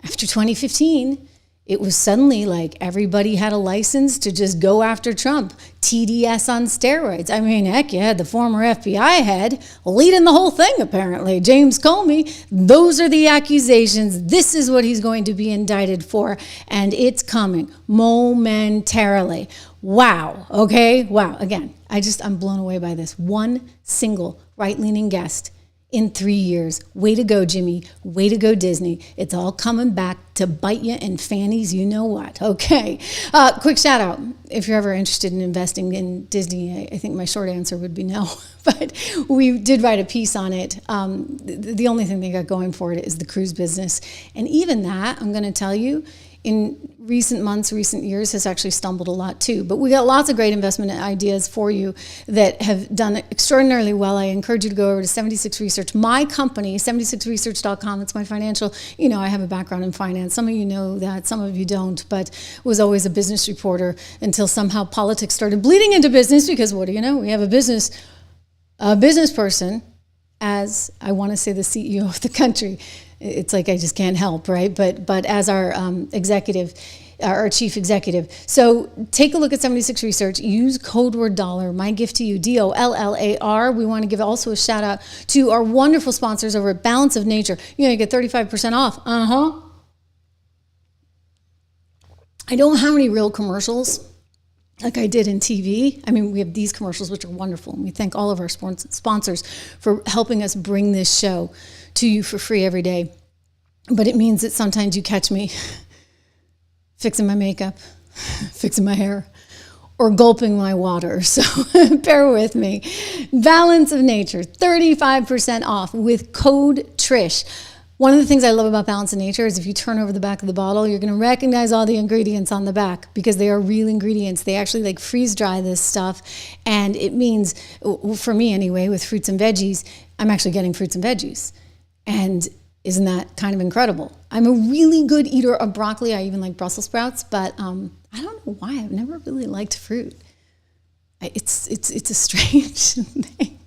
After 2015, it was suddenly like everybody had a license to just go after Trump. TDS on steroids. I mean, heck, you had the former FBI head leading the whole thing, apparently. James Comey, those are the accusations. This is what he's going to be indicted for, and it's coming momentarily. Wow, okay? Wow, again, I'm blown away by this. One single right-leaning guest in 3 years. Way to go, Jimmy. Way to go, Disney. It's all coming back to bite you in fannies, you know what. Okay. Quick shout out. If you're ever interested in investing in Disney, I think my short answer would be no. But we did write a piece on it. The only thing they got going for it is the cruise business. And even that, I'm going to tell you, in recent months, recent years, has actually stumbled a lot too. But we got lots of great investment ideas for you that have done extraordinarily well. I encourage you to go over to 76 Research, my company, 76research.com. That's my financial, I have a background in finance. Some of you know that, some of you don't, but was always a business reporter until somehow politics started bleeding into business because what do you know? We have a business person as, I want to say, the CEO of the country. It's like I just can't help, right? But as our executive, our chief executive. So take a look at 76 Research. Use code word dollar. My gift to you, DOLLAR. We want to give also a shout out to our wonderful sponsors over at Balance of Nature. You get 35% off. I don't have any real commercials like I did in TV. I mean, we have these commercials, which are wonderful. And we thank all of our sponsors for helping us bring this show to you for free every day. But it means that sometimes you catch me fixing my makeup, fixing my hair, or gulping my water. So bear with me. Balance of Nature, 35% off with code TRISH. One of the things I love about Balance of Nature is if you turn over the back of the bottle, you're going to recognize all the ingredients on the back because they are real ingredients. They actually freeze dry this stuff. And it means, for me anyway, with fruits and veggies, I'm actually getting fruits and veggies. And isn't that kind of incredible? I'm a really good eater of broccoli. I even like Brussels sprouts, but I don't know why. I've never really liked fruit. It's a strange thing.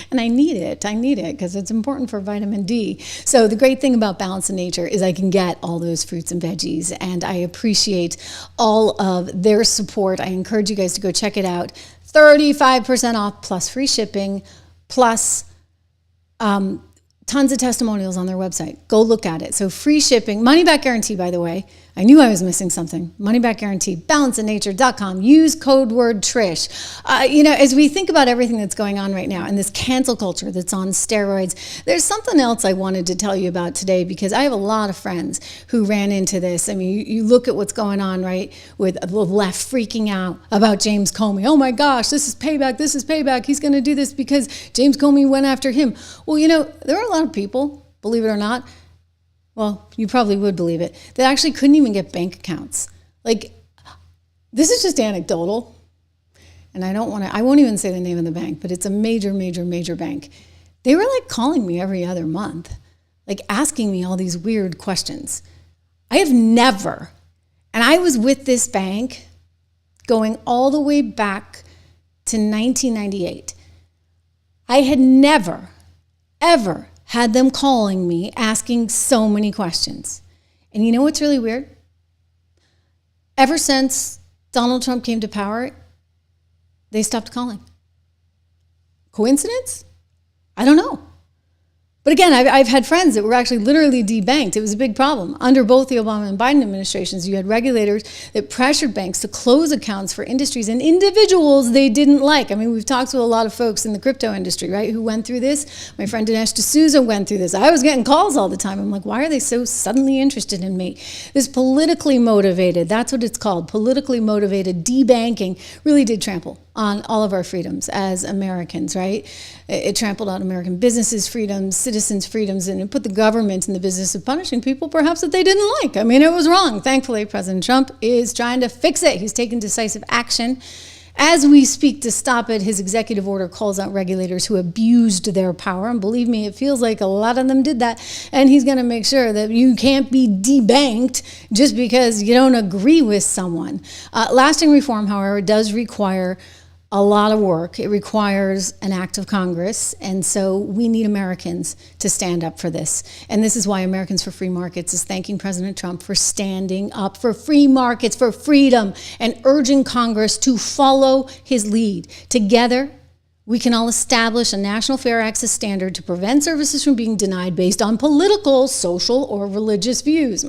And and I need it because it's important for vitamin D. So the great thing about Balance in Nature is I can get all those fruits and veggies, and I appreciate all of their support. I encourage you guys to go check it out. 35% off plus free shipping plus tons of testimonials on their website. Go look at it. So free shipping, money back guarantee, by the way. I knew I was missing something. Money back guarantee, balanceinnature.com. Use code word Trish. As we think about everything that's going on right now and this cancel culture that's on steroids, there's something else I wanted to tell you about today because I have a lot of friends who ran into this. I mean, you look at what's going on, right, with the left freaking out about James Comey. Oh my gosh, this is payback. This is payback. He's going to do this because James Comey went after him. Well, there are a lot of people, believe it or not, well, you probably would believe it, that actually couldn't even get bank accounts. Like, this is just anecdotal, and I won't even say the name of the bank, but it's a major, major, major bank. They were like calling me every other month, like asking me all these weird questions. I have never, and I was with this bank going all the way back to 1998. I had never, ever had them calling me asking so many questions. And you know what's really weird? Ever since Donald Trump came to power, they stopped calling. Coincidence? I don't know. But again, I've had friends that were actually literally debanked. It was a big problem. Under both the Obama and Biden administrations, you had regulators that pressured banks to close accounts for industries and individuals they didn't like. I mean, we've talked to a lot of folks in the crypto industry, right, who went through this. My friend Dinesh D'Souza went through this. I was getting calls all the time. I'm like, why are they so suddenly interested in me? This politically motivated, that's what it's called, politically motivated debanking really did trample on all of our freedoms as Americans, right? It trampled on American businesses' freedoms, citizens' freedoms, and it put the government in the business of punishing people perhaps that they didn't like. I mean, it was wrong. Thankfully, President Trump is trying to fix it. He's taking decisive action. As we speak to stop it, his executive order calls out regulators who abused their power. And believe me, it feels like a lot of them did that. And he's going to make sure that you can't be debanked just because you don't agree with someone. Lasting reform, however, does require a lot of work. It requires an act of Congress, and so we need Americans to stand up for this. And this is why Americans for Free Markets is thanking President Trump for standing up for free markets, for freedom, and urging Congress to follow his lead. Together, we can all establish a national fair access standard to prevent services from being denied based on political, social, or religious views.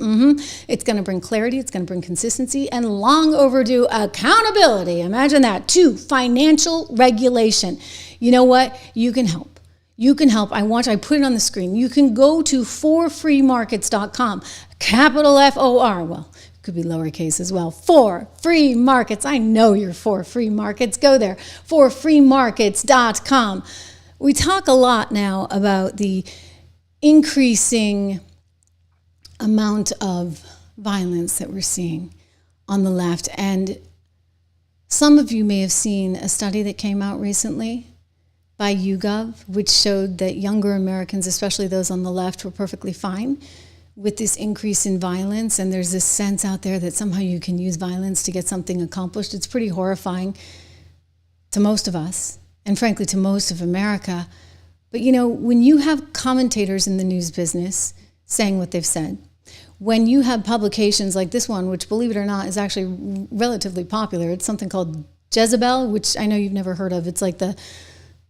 It's going to bring clarity, it's going to bring consistency, and long overdue accountability. Imagine that, to financial regulation. You know what? You can help. You can help. I put it on the screen. You can go to forfreemarkets.com, capital F-O-R. Well, could be lowercase as well. For Free Markets. I know you're for free markets. Go there. forfreemarkets.com. We talk a lot now about the increasing amount of violence that we're seeing on the left. And some of you may have seen a study that came out recently by YouGov, which showed that younger Americans, especially those on the left, were perfectly fine with this increase in violence. And there's this sense out there that somehow you can use violence to get something accomplished. It's pretty horrifying to most of us, and frankly to most of America. But when you have commentators in the news business saying what they've said, when you have publications like this one, which, believe it or not, is actually relatively popular. It's something called Jezebel, which I know you've never heard of. It's like the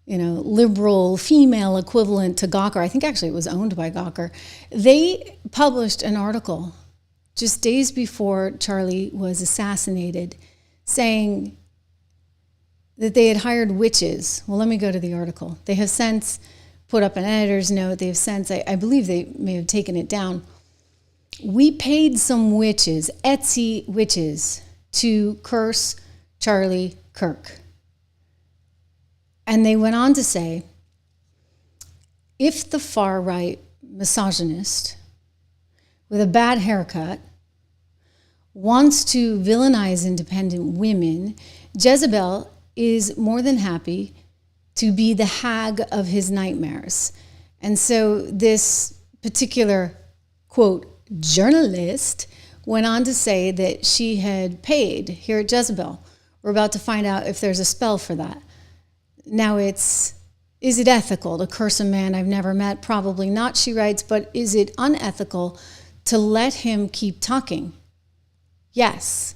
liberal female equivalent to Gawker. I think actually it was owned by Gawker. They published an article just days before Charlie was assassinated saying that they had hired witches. Well, let me go to the article. They have since put up an editor's note. They have since, I believe they may have taken it down. We paid some witches, Etsy witches, to curse Charlie Kirk. And they went on to say, if the far-right misogynist with a bad haircut wants to villainize independent women, Jezebel is more than happy to be the hag of his nightmares. And so this particular, quote, journalist went on to say that she had paid here at Jezebel. We're about to find out if there's a spell for that. Now, it's Is it ethical to curse a man I've never met? Probably not, she writes, but is it unethical to let him keep talking? Yes.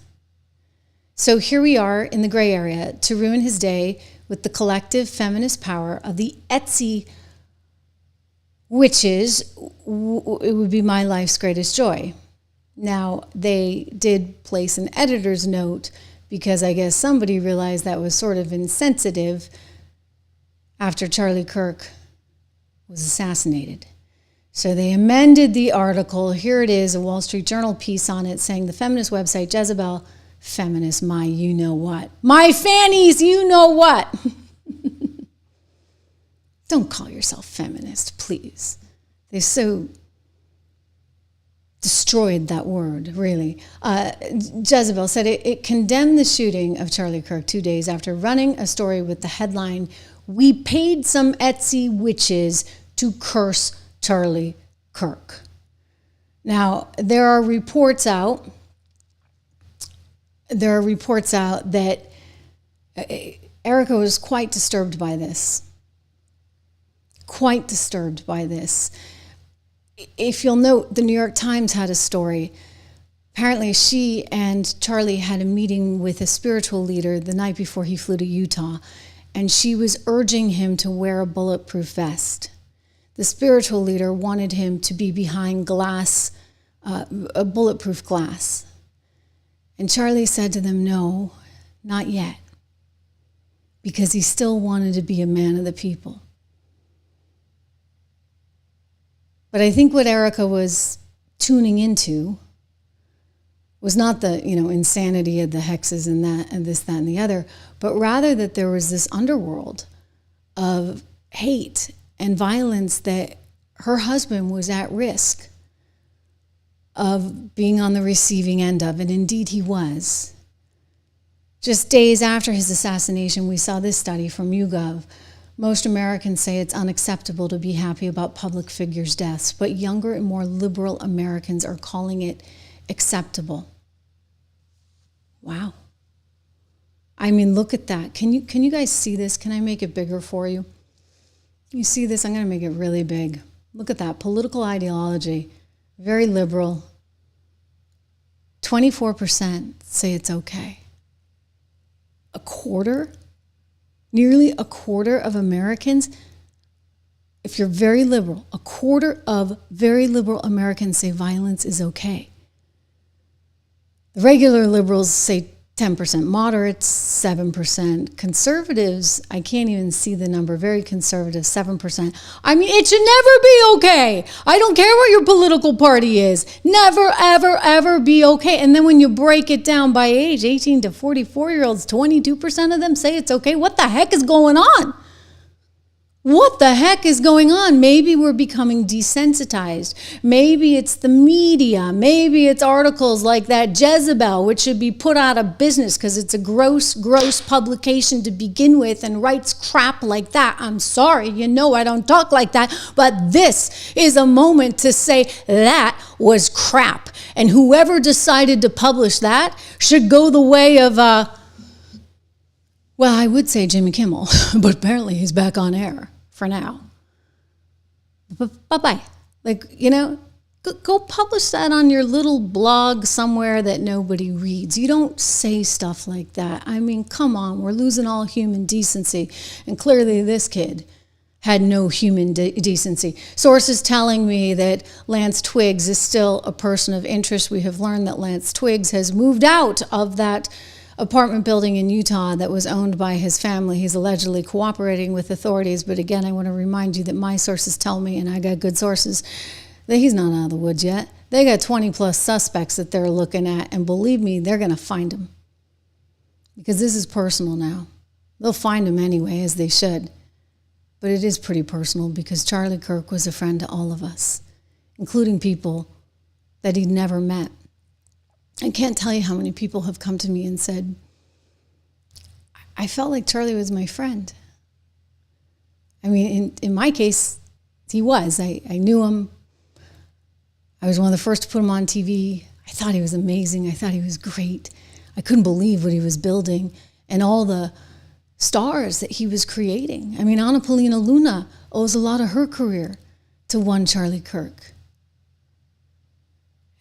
So here we are in the gray area to ruin his day with the collective feminist power of the Etsy witches. It would be my life's greatest joy. Now, they did place an editor's note because I guess somebody realized that was sort of insensitive after Charlie Kirk was assassinated. So they amended the article. Here it is, a Wall Street Journal piece on it saying the feminist website Jezebel, feminist, my you know what. My fannies, you know what. Don't call yourself feminist, please. They so destroyed that word, really. Jezebel said it condemned the shooting of Charlie Kirk 2 days after running a story with the headline, "We paid some Etsy witches to curse Charlie Kirk." Now, there are reports out that Erika was quite disturbed by this. Quite disturbed by this. If you'll note, the New York Times had a story. Apparently, she and Charlie had a meeting with a spiritual leader the night before he flew to Utah, and she was urging him to wear a bulletproof vest. The spiritual leader wanted him to be behind glass, a bulletproof glass. And Charlie said to them, no, not yet, because he still wanted to be a man of the people. But I think what Erika was tuning into was not the, insanity of the hexes and that and this, that, and the other, but rather that there was this underworld of hate and violence that her husband was at risk of being on the receiving end of, and indeed he was. Just days after his assassination, we saw this study from YouGov. Most Americans say it's unacceptable to be happy about public figures' deaths, but younger and more liberal Americans are calling it acceptable. Wow. I mean, look at that. Can you guys see this? Can I make it bigger for you? You see this? I'm going to make it really big. Look at that. Political ideology, very liberal. 24% say it's okay. A quarter? Nearly a quarter of Americans, if you're very liberal, a quarter of very liberal Americans say violence is okay. The regular liberals say 10%, moderates 7%, conservatives, I can't even see the number, very conservative, 7%. I mean, it should never be okay. I don't care what your political party is. Never, ever, ever be okay. And then when you break it down by age, 18 to 44-year-olds, 22% of them say it's okay. What the heck is going on? What the heck is going on? Maybe we're becoming desensitized. Maybe it's the media. Maybe it's articles like that Jezebel, which should be put out of business because it's a gross, gross publication to begin with and writes crap like that. I'm sorry, I don't talk like that, but this is a moment to say that was crap. And whoever decided to publish that should go the way of, well, I would say Jimmy Kimmel, but apparently he's back on air for now. Bye-bye. Go publish that on your little blog somewhere that nobody reads. You don't say stuff like that. I mean, come on, we're losing all human decency. And clearly this kid had no human decency. Sources telling me that Lance Twiggs is still a person of interest. We have learned that Lance Twiggs has moved out of that apartment building in Utah that was owned by his family. He's allegedly cooperating with authorities. But again, I want to remind you that my sources tell me, and I got good sources, that he's not out of the woods yet. They got 20 plus suspects that they're looking at. And believe me, they're going to find him. Because this is personal now. They'll find him anyway, as they should. But it is pretty personal because Charlie Kirk was a friend to all of us, including people that he'd never met. I can't tell you how many people have come to me and said, I felt like Charlie was my friend. I mean, in my case, he was. I knew him. I was one of the first to put him on TV. I thought he was amazing. I thought he was great. I couldn't believe what he was building and all the stars that he was creating. I mean, Anna Paulina Luna owes a lot of her career to one Charlie Kirk.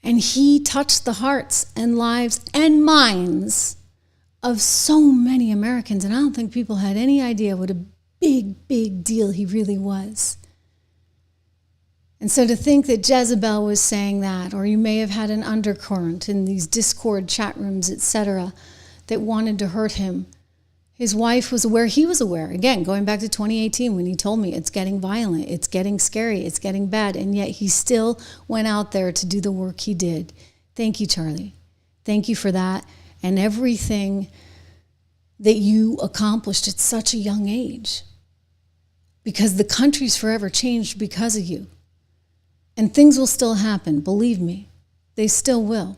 And he touched the hearts and lives and minds of so many Americans. And I don't think people had any idea what a big, big deal he really was. And so to think that Jezebel was saying that, or you may have had an undercurrent in these Discord chat rooms, etc., that wanted to hurt him. His wife was aware, he was aware. Again, going back to 2018 when he told me it's getting violent, it's getting scary, it's getting bad, and yet he still went out there to do the work he did. Thank you, Charlie. Thank you for that and everything that you accomplished at such a young age. Because the country's forever changed because of you. And things will still happen, believe me. They still will.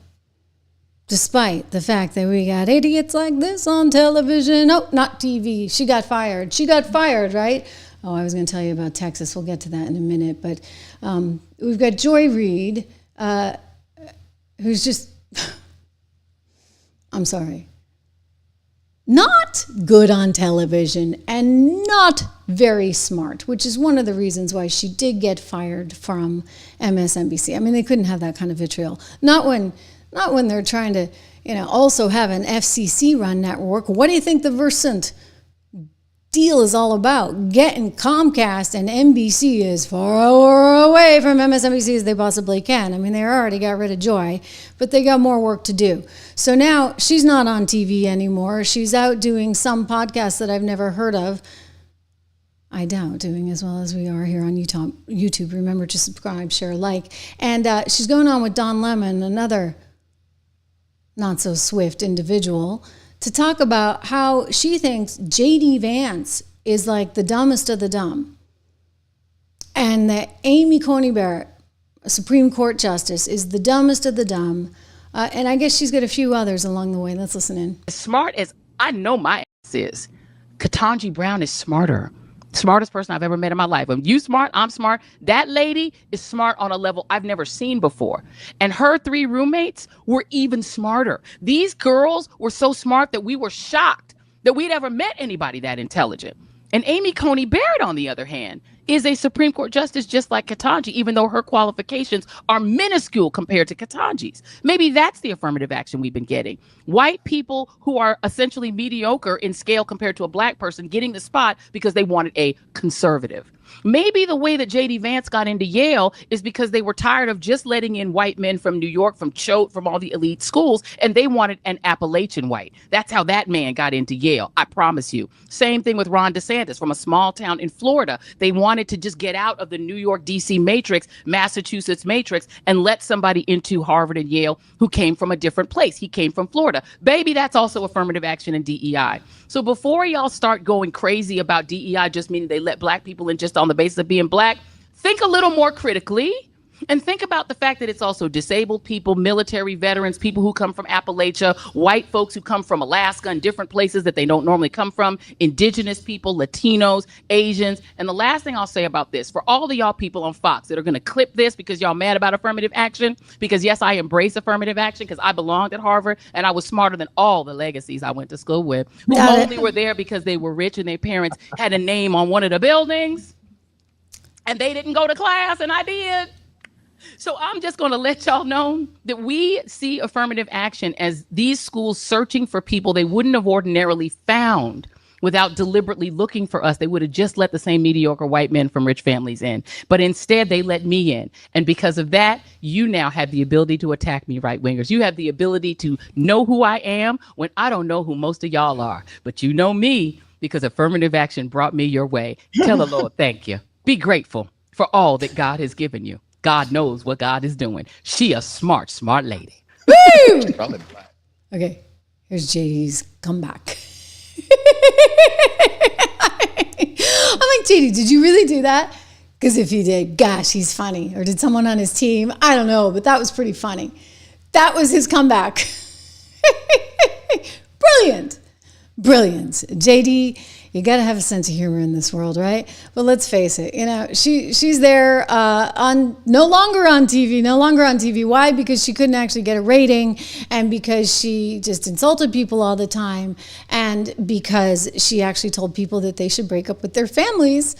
Despite the fact that we got idiots like this on television. Oh, not TV. She got fired. She got fired, right? Oh, I was going to tell you about Texas. We'll get to that in a minute. But we've got Joy Reid, who's just, I'm sorry, not good on television and not very smart, which is one of the reasons why she did get fired from MSNBC. I mean, they couldn't have that kind of vitriol. Not when they're trying to, also have an FCC-run network. What do you think the Versant deal is all about? Getting Comcast and NBC as far away from MSNBC as they possibly can. I mean, they already got rid of Joy, but they got more work to do. So now she's not on TV anymore. She's out doing some podcasts that I've never heard of. I doubt doing as well as we are here on YouTube. Remember to subscribe, share, like. And she's going on with Don Lemon, another not so swift individual, to talk about how she thinks JD Vance is like the dumbest of the dumb. And that Amy Coney Barrett, a Supreme Court Justice, is the dumbest of the dumb. And I guess she's got a few others along the way. Let's listen in. As smart as I know my ass is, Ketanji Brown is smarter. Smartest person I've ever met in my life. When you smart, I'm smart. That lady is smart on a level I've never seen before. And her 3 roommates were even smarter. These girls were so smart that we were shocked that we'd ever met anybody that intelligent. And Amy Coney Barrett, on the other hand, is a Supreme Court justice just like Ketanji, even though her qualifications are minuscule compared to Ketanji's. Maybe that's the affirmative action we've been getting. White people who are essentially mediocre in scale compared to a black person getting the spot because they wanted a conservative. Maybe the way that JD Vance got into Yale is because they were tired of just letting in white men from New York, from Choate, from all the elite schools, and they wanted an Appalachian white. That's how that man got into Yale, I promise you. Same thing with Ron DeSantis from a small town in Florida. They wanted to just get out of the New York, D.C. matrix, Massachusetts matrix, and let somebody into Harvard and Yale who came from a different place. He came from Florida. Baby, that's also affirmative action and DEI. So before y'all start going crazy about DEI just meaning they let black people in just on the basis of being black, think a little more critically and think about the fact that it's also disabled people, military veterans, people who come from Appalachia, white folks who come from Alaska and different places that they don't normally come from, indigenous people, Latinos, Asians. And the last thing I'll say about this, for all of y'all people on Fox that are going to clip this because y'all mad about affirmative action, because yes, I embrace affirmative action because I belonged at Harvard and I was smarter than all the legacies I went to school with, who only were there because they were rich and their parents had a name on one of the buildings and they didn't go to class and I did. So I'm just going to let y'all know that we see affirmative action as these schools searching for people they wouldn't have ordinarily found without deliberately looking for us. They would have just let the same mediocre white men from rich families in. But instead, they let me in. And because of that, you now have the ability to attack me, right wingers. You have the ability to know who I am when I don't know who most of y'all are. But you know me because affirmative action brought me your way. Tell the Lord, thank you. Be grateful for all that God has given you. God knows what God is doing. She a smart, smart lady. Woo! Okay, here's JD's comeback. I'm like, JD, did you really do that? Because if he did, gosh, he's funny. Or did someone on his team? I don't know, but that was pretty funny. That was his comeback. Brilliant. Brilliant. JD You got to have a sense of humor in this world, right? But let's face it, she's there no longer on TV. Why? Because she couldn't actually get a rating, and because she just insulted people all the time, and because she actually told people that they should break up with their families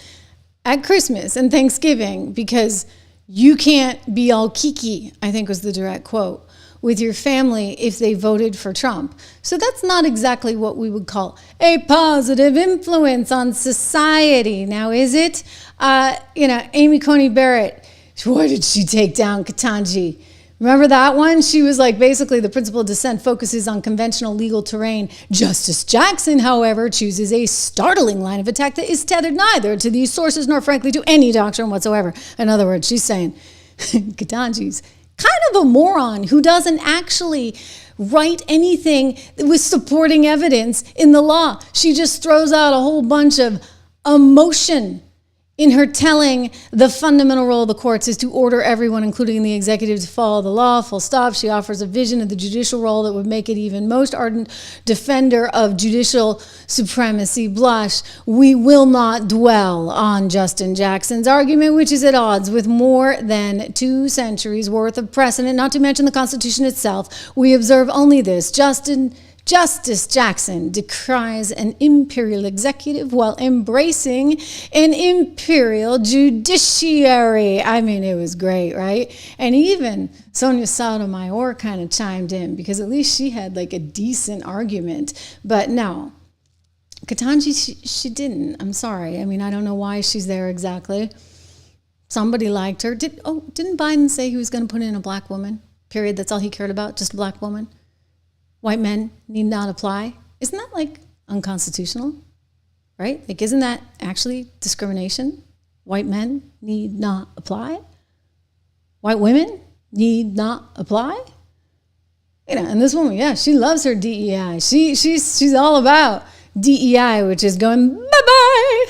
at Christmas and Thanksgiving, because you can't be all kiki, I think was the direct quote, with your family if they voted for Trump. So that's not exactly what we would call a positive influence on society. Now, is it? Amy Coney Barrett, why did she take down Ketanji? Remember that one? She was like, basically, the principle of dissent focuses on conventional legal terrain. Justice Jackson, however, chooses a startling line of attack that is tethered neither to these sources nor, frankly, to any doctrine whatsoever. In other words, she's saying Ketanji's kind of a moron who doesn't actually write anything with supporting evidence in the law. She just throws out a whole bunch of emotion in her telling the fundamental role of the courts is to order everyone, including the executive, to follow the law, full stop. She offers a vision of the judicial role that would make it even most ardent defender of judicial supremacy blush. We will not dwell on Justin Jackson's argument, which is at odds with more than 2 centuries worth of precedent, not to mention the Constitution itself. We observe only this: Justice Jackson decries an imperial executive while embracing an imperial judiciary. I mean, it was great, right? And even Sonia Sotomayor kind of chimed in, because at least she had like a decent argument. But no, Ketanji, she didn't. I'm sorry. I mean, I don't know why she's there exactly. Somebody liked her. Didn't Biden say he was going to put in a black woman? Period. That's all he cared about, just a black woman. White men need not apply. Isn't that like unconstitutional, right? Like, isn't that actually discrimination? White men need not apply. White women need not apply. And this woman, yeah, she loves her DEI. She's all about DEI, which is going bye-bye.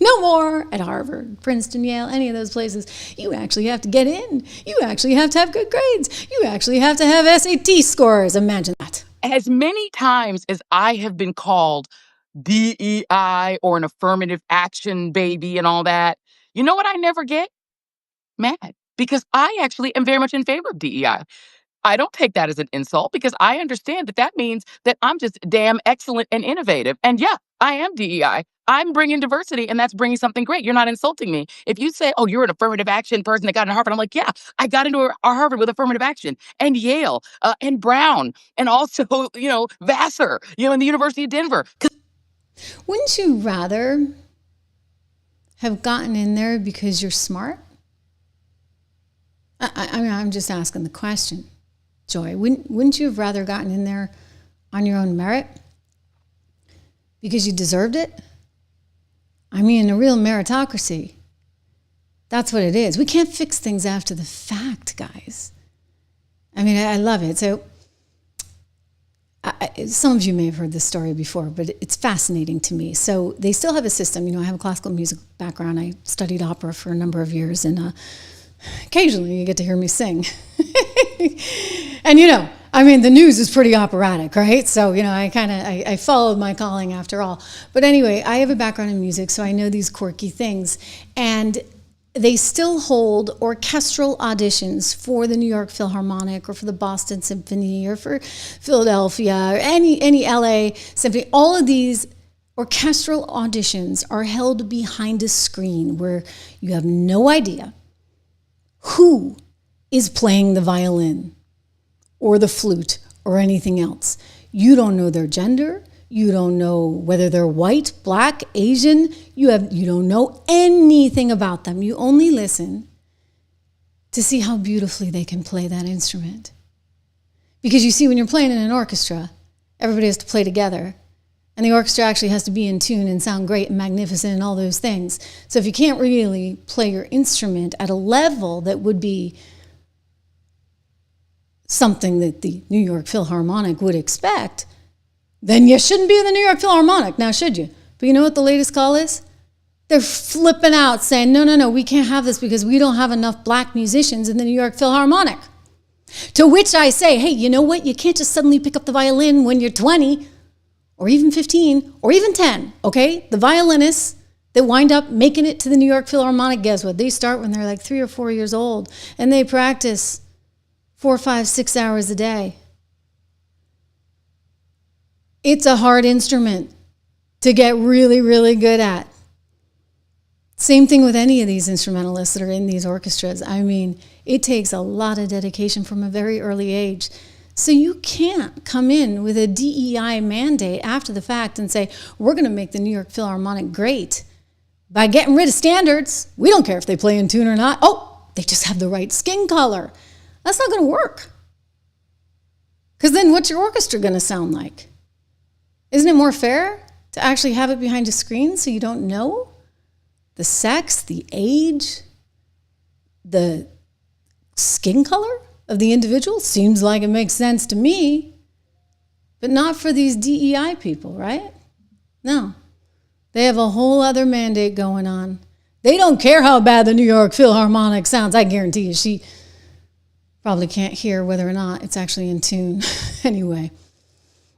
No more at Harvard, Princeton, Yale, any of those places. You actually have to get in. You actually have to have good grades. You actually have to have SAT scores. Imagine that. As many times as I have been called DEI or an affirmative action baby and all that, you know what I never get? Mad. Because I actually am very much in favor of DEI. I don't take that as an insult, because I understand that means that I'm just damn excellent and innovative. And yeah, I am DEI. I'm bringing diversity, and that's bringing something great. You're not insulting me. If you say, oh, you're an affirmative action person that got into Harvard, I'm like, yeah, I got into Harvard with affirmative action, and Yale, and Brown, and also, Vassar, and the University of Denver. Wouldn't you rather have gotten in there because you're smart? I mean, I'm just asking the question, Joy. Wouldn't you have rather gotten in there on your own merit because you deserved it? I mean, in a real meritocracy, that's what it is. We can't fix things after the fact, guys. I mean, I love it. So some of you may have heard this story before, but it's fascinating to me. So they still have a system. I have a classical music background. I studied opera for a number of years, and occasionally you get to hear me sing. And I mean, the news is pretty operatic, right? So, I followed my calling after all. But anyway, I have a background in music, so I know these quirky things. And they still hold orchestral auditions for the New York Philharmonic or for the Boston Symphony or for Philadelphia or any LA Symphony. All of these orchestral auditions are held behind a screen where you have no idea who is playing the violin or the flute or anything else. You don't know their gender. You don't know whether they're white, black, Asian. You don't know anything about them. You only listen to see how beautifully they can play that instrument. Because you see, when you're playing in an orchestra, everybody has to play together. And the orchestra actually has to be in tune and sound great and magnificent and all those things. So if you can't really play your instrument at a level that would be something that the New York Philharmonic would expect, then you shouldn't be in the New York Philharmonic, now should you? But you know what the latest call is? They're flipping out saying, no, we can't have this because we don't have enough black musicians in the New York Philharmonic. To which I say, hey, you know what? You can't just suddenly pick up the violin when you're 20 or even 15, or even 10, okay? The violinists that wind up making it to the New York Philharmonic, guess what? They start when they're like 3 or 4 years old, and they practice 4, 5, 6 hours a day. It's a hard instrument to get really, really good at. Same thing with any of these instrumentalists that are in these orchestras. I mean, it takes a lot of dedication from a very early age. So you can't come in with a DEI mandate after the fact and say, we're going to make the New York Philharmonic great by getting rid of standards. We don't care if they play in tune or not. Oh, they just have the right skin color. That's not going to work. Because then what's your orchestra going to sound like? Isn't it more fair to actually have it behind a screen so you don't know the sex, the age, the skin color of the individual? Seems like it makes sense to me, but not for these DEI people, right? No. They have a whole other mandate going on. They don't care how bad the New York Philharmonic sounds. I guarantee you, she probably can't hear whether or not it's actually in tune. Anyway,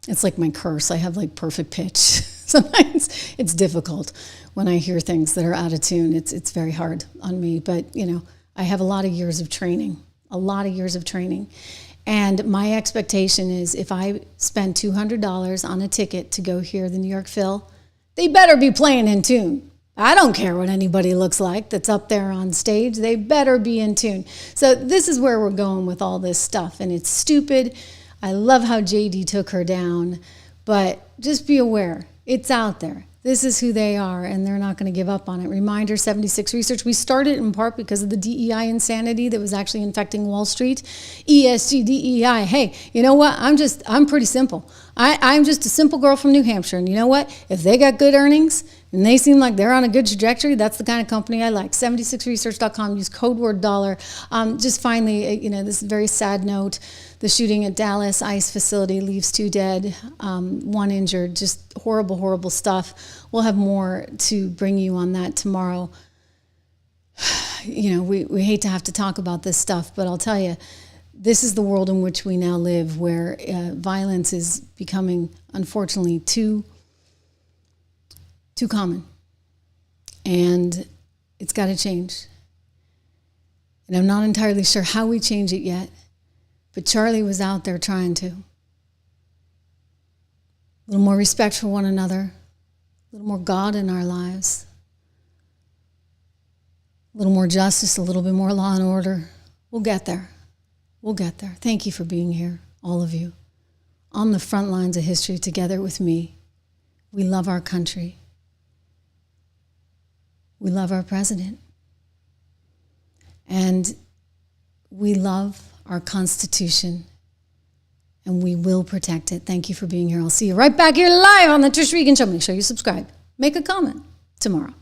it's like my curse. I have like perfect pitch. Sometimes it's difficult when I hear things that are out of tune. It's very hard on me, but you know, I have a lot of years of training. And my expectation is if I spend $200 on a ticket to go hear the New York Phil, they better be playing in tune. I don't care what anybody looks like that's up there on stage. They better be in tune. So this is where we're going with all this stuff, and it's stupid. I love how JD took her down, but just be aware, it's out there. This is who they are, and they're not going to give up on it. Reminder, 76 Research. We started in part because of the DEI insanity that was actually infecting Wall Street. ESG, DEI. Hey, you know what? I'm pretty simple. I'm just a simple girl from New Hampshire, and you know what? If they got good earnings and they seem like they're on a good trajectory, that's the kind of company I like. 76research.com. Use code word $. Just finally, you know, this very sad note. The shooting at Dallas ICE facility leaves 2 dead, 1 injured. Just horrible, horrible stuff. We'll have more to bring you on that tomorrow. You know, we hate to have to talk about this stuff, but I'll tell you, this is the world in which we now live, where violence is becoming, unfortunately, too common. And it's got to change. And I'm not entirely sure how we change it yet. But Charlie was out there trying to. A little more respect for one another. A little more God in our lives. A little more justice, a little bit more law and order. We'll get there. We'll get there. Thank you for being here, all of you. On the front lines of history together with me. We love our country. We love our president. And we love our Constitution, and we will protect it. Thank you for being here. I'll see you right back here live on the Trish Regan Show. Make sure you subscribe. Make a comment tomorrow.